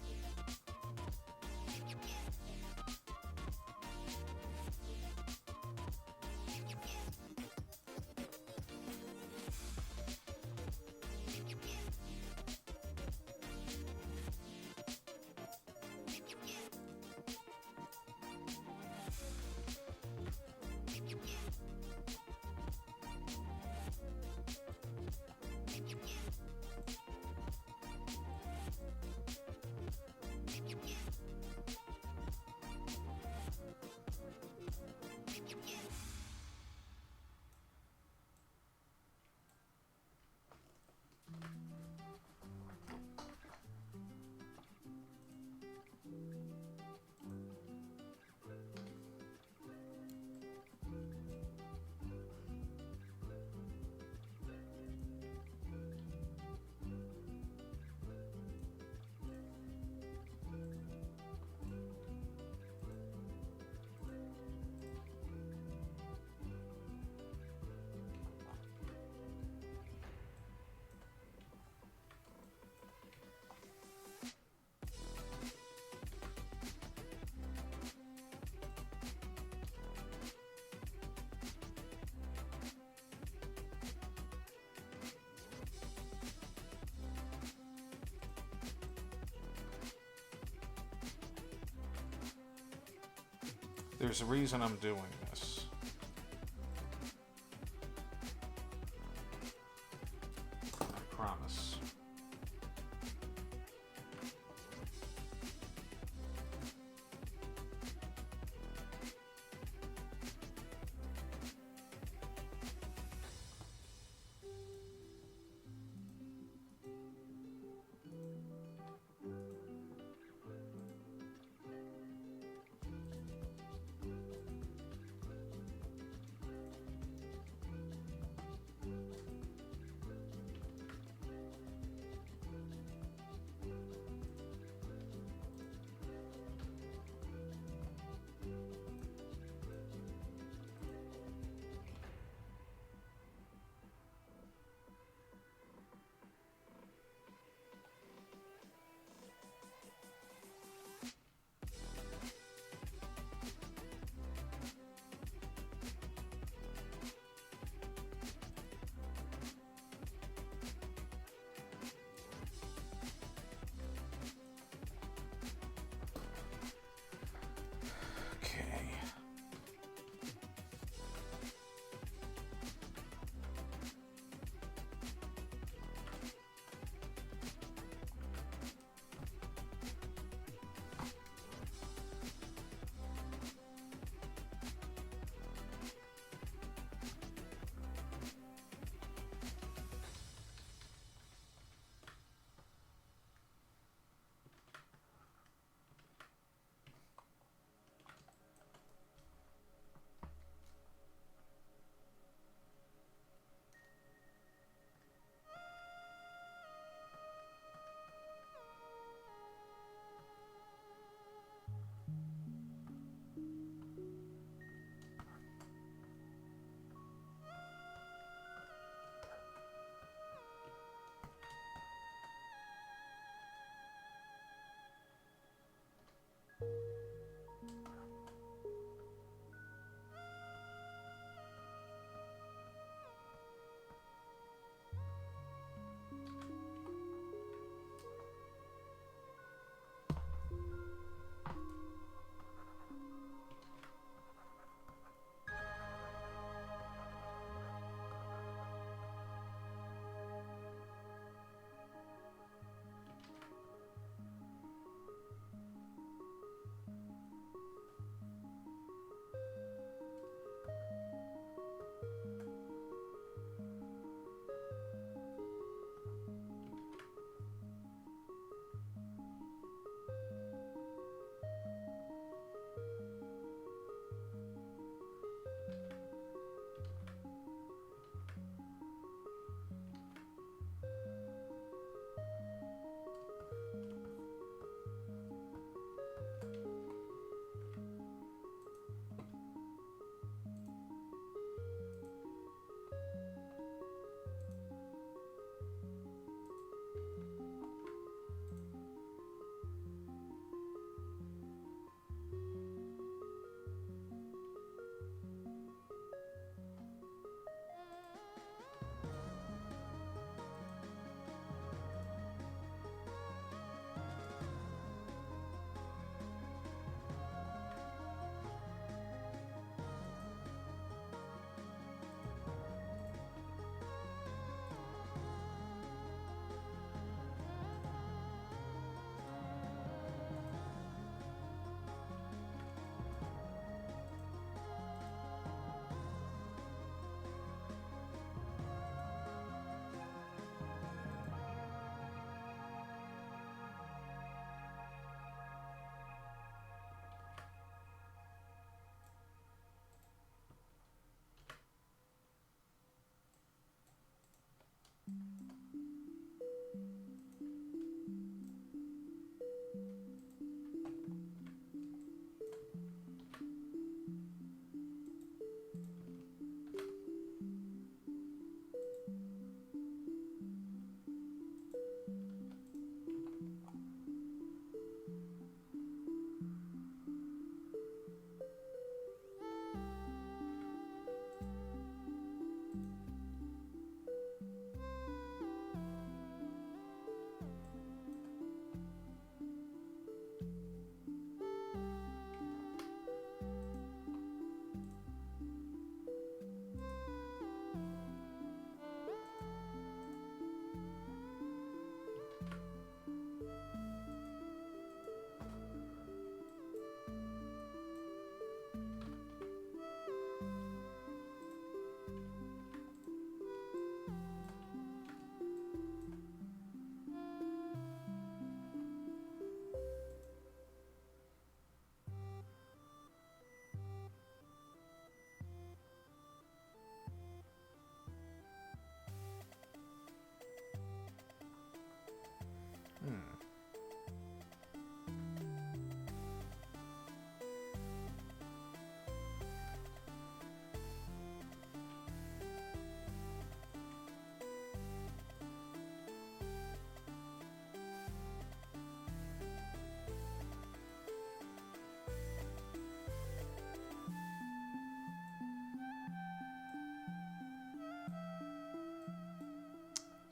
There's a reason I'm doing this. I promise.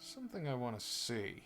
Something I want to see.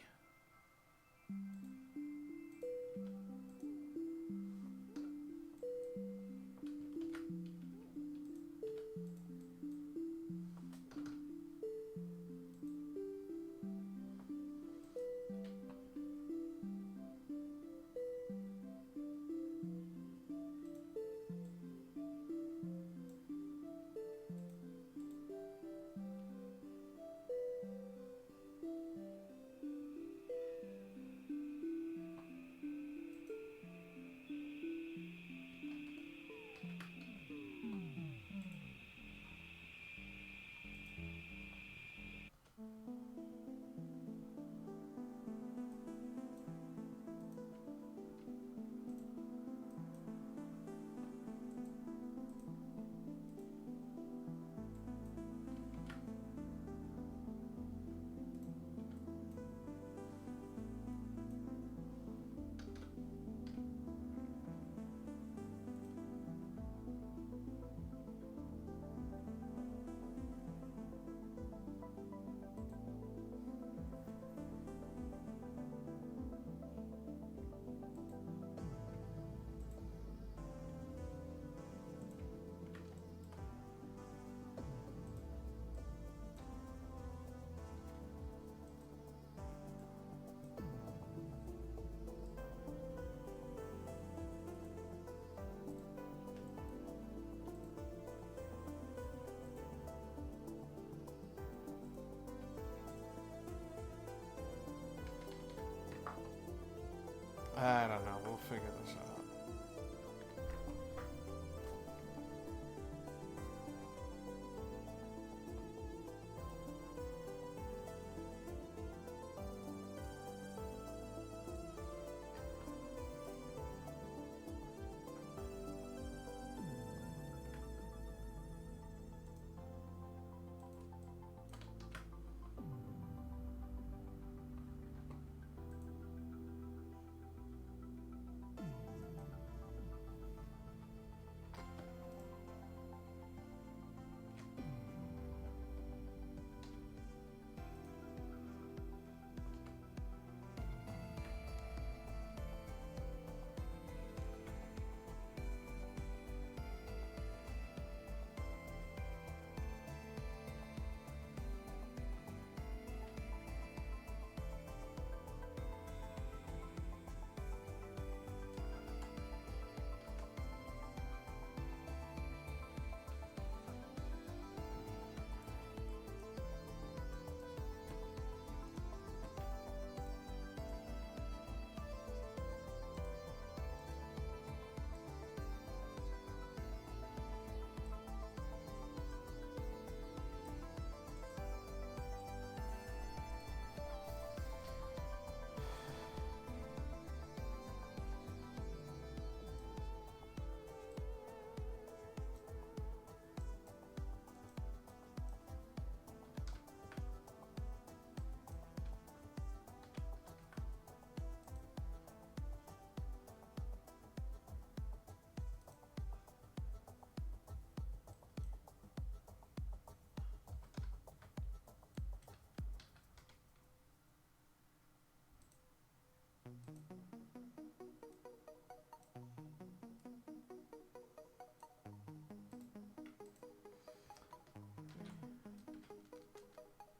I don't know. We'll figure this out.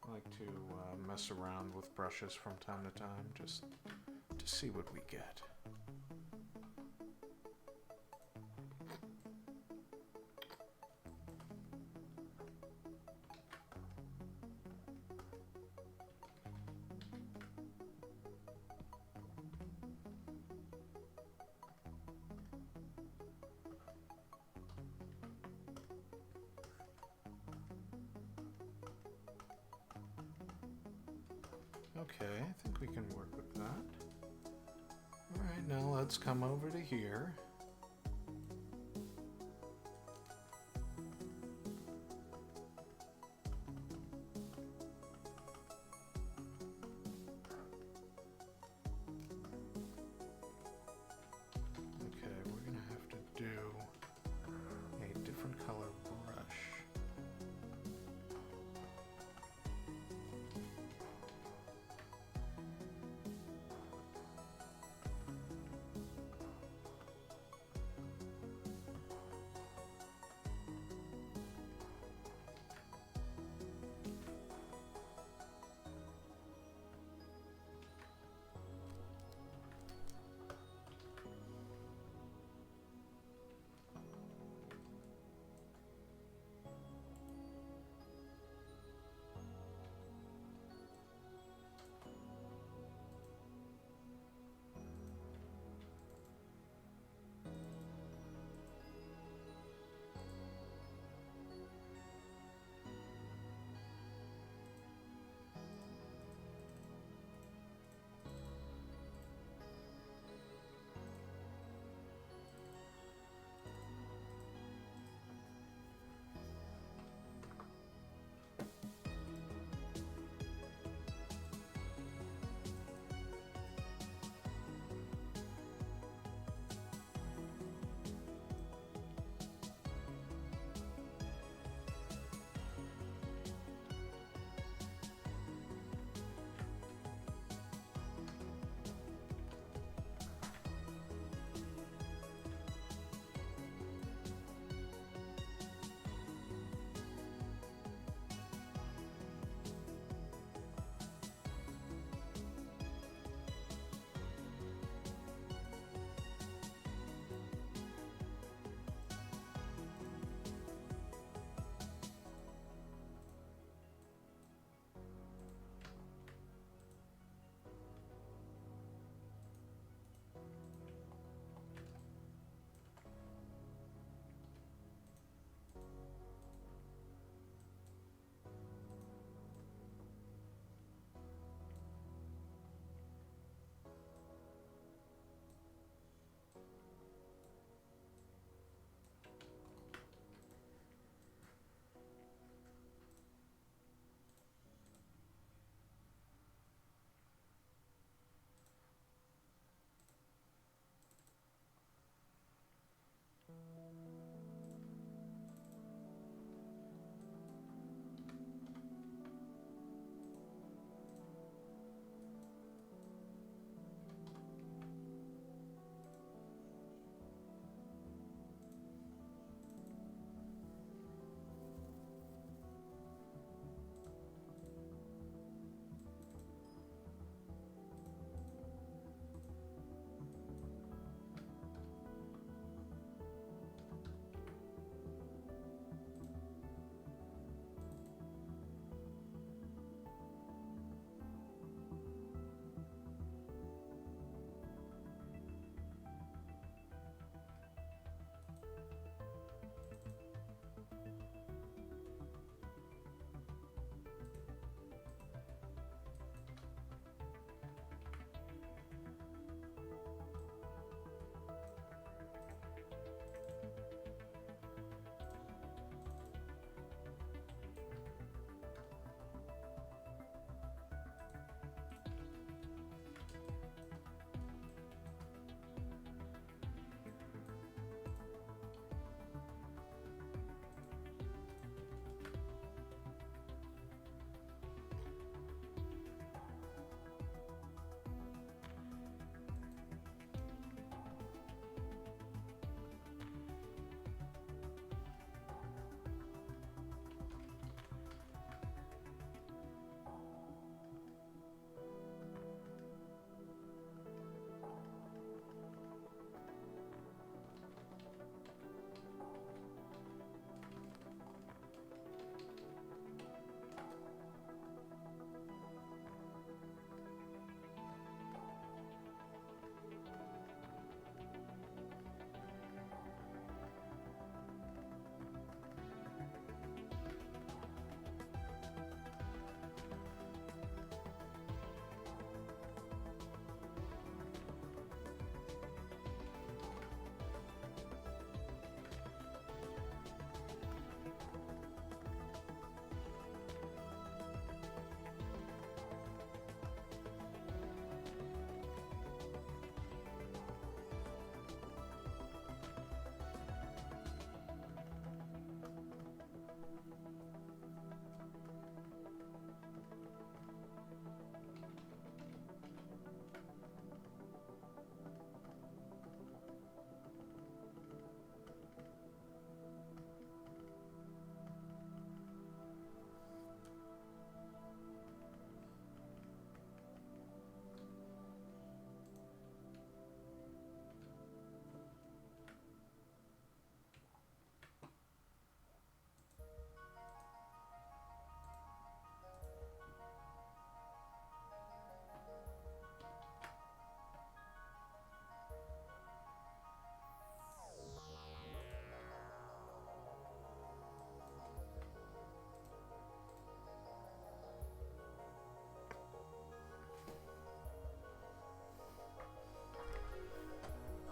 I like to mess around with brushes from time to time, just to see what we get. Okay, I think we can work with that. Alright, now let's come over to here. Okay, we're gonna have to do a different color brush.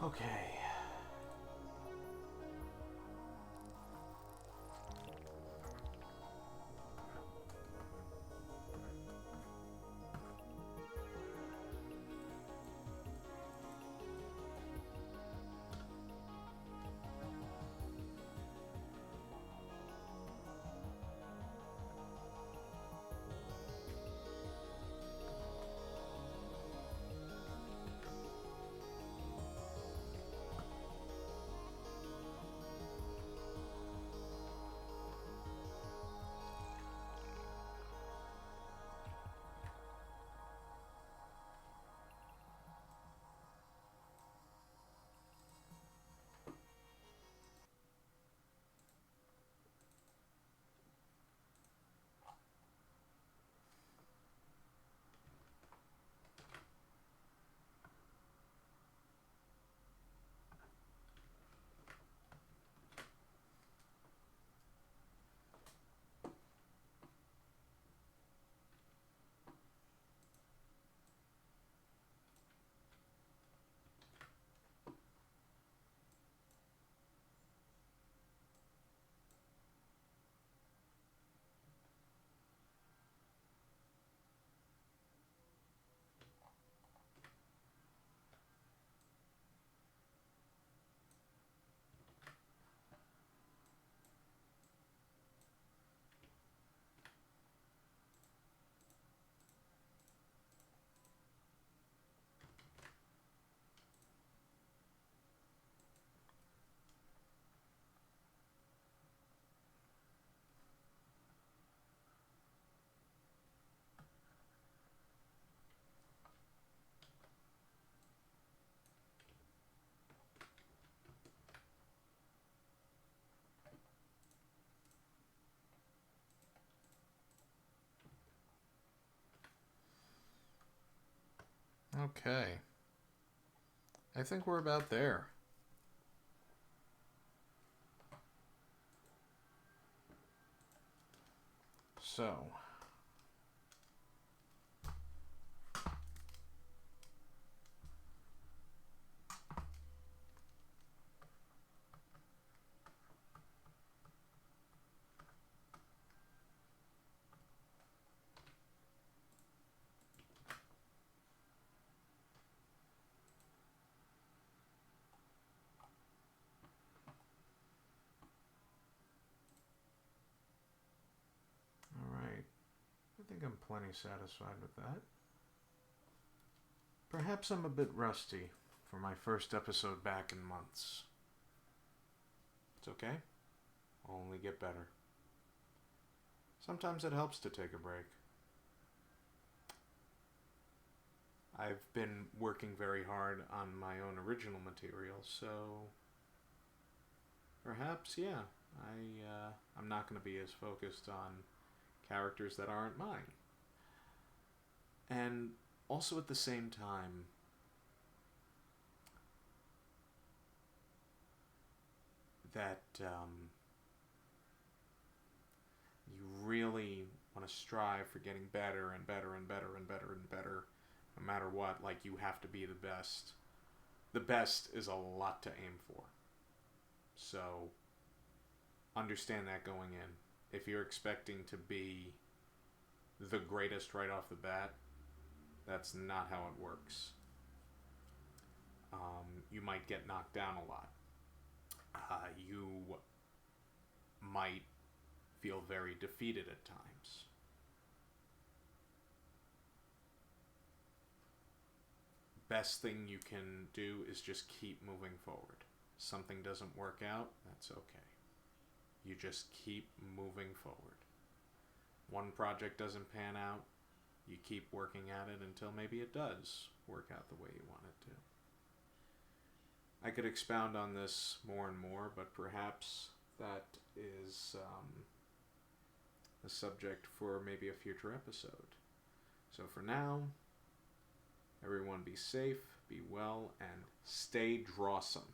Okay. Okay. I think we're about there. So, all right. I think I'm plenty satisfied with that. Perhaps I'm a bit rusty for my first episode back in months. It's okay. I'll only get better. Sometimes it helps to take a break. I've been working very hard on my own original material, so perhaps, yeah, I'm not going to be as focused on characters that aren't mine. And also at the same time, that you really want to strive for getting better and better and better and better and better, no matter what. Like, you have to be the best. The best is a lot to aim for. So, understand that going in. If you're expecting to be the greatest right off the bat, that's not how it works. You might get knocked down a lot. You might feel very defeated at times. Best thing you can do is just keep moving forward. Something doesn't work out, that's okay. You just keep moving forward. One project doesn't pan out, you keep working at it until maybe it does work out the way you want it to. I could expound on this more and more, but perhaps that is a subject for maybe a future episode. So for now, everyone be safe, be well, and stay drawsome.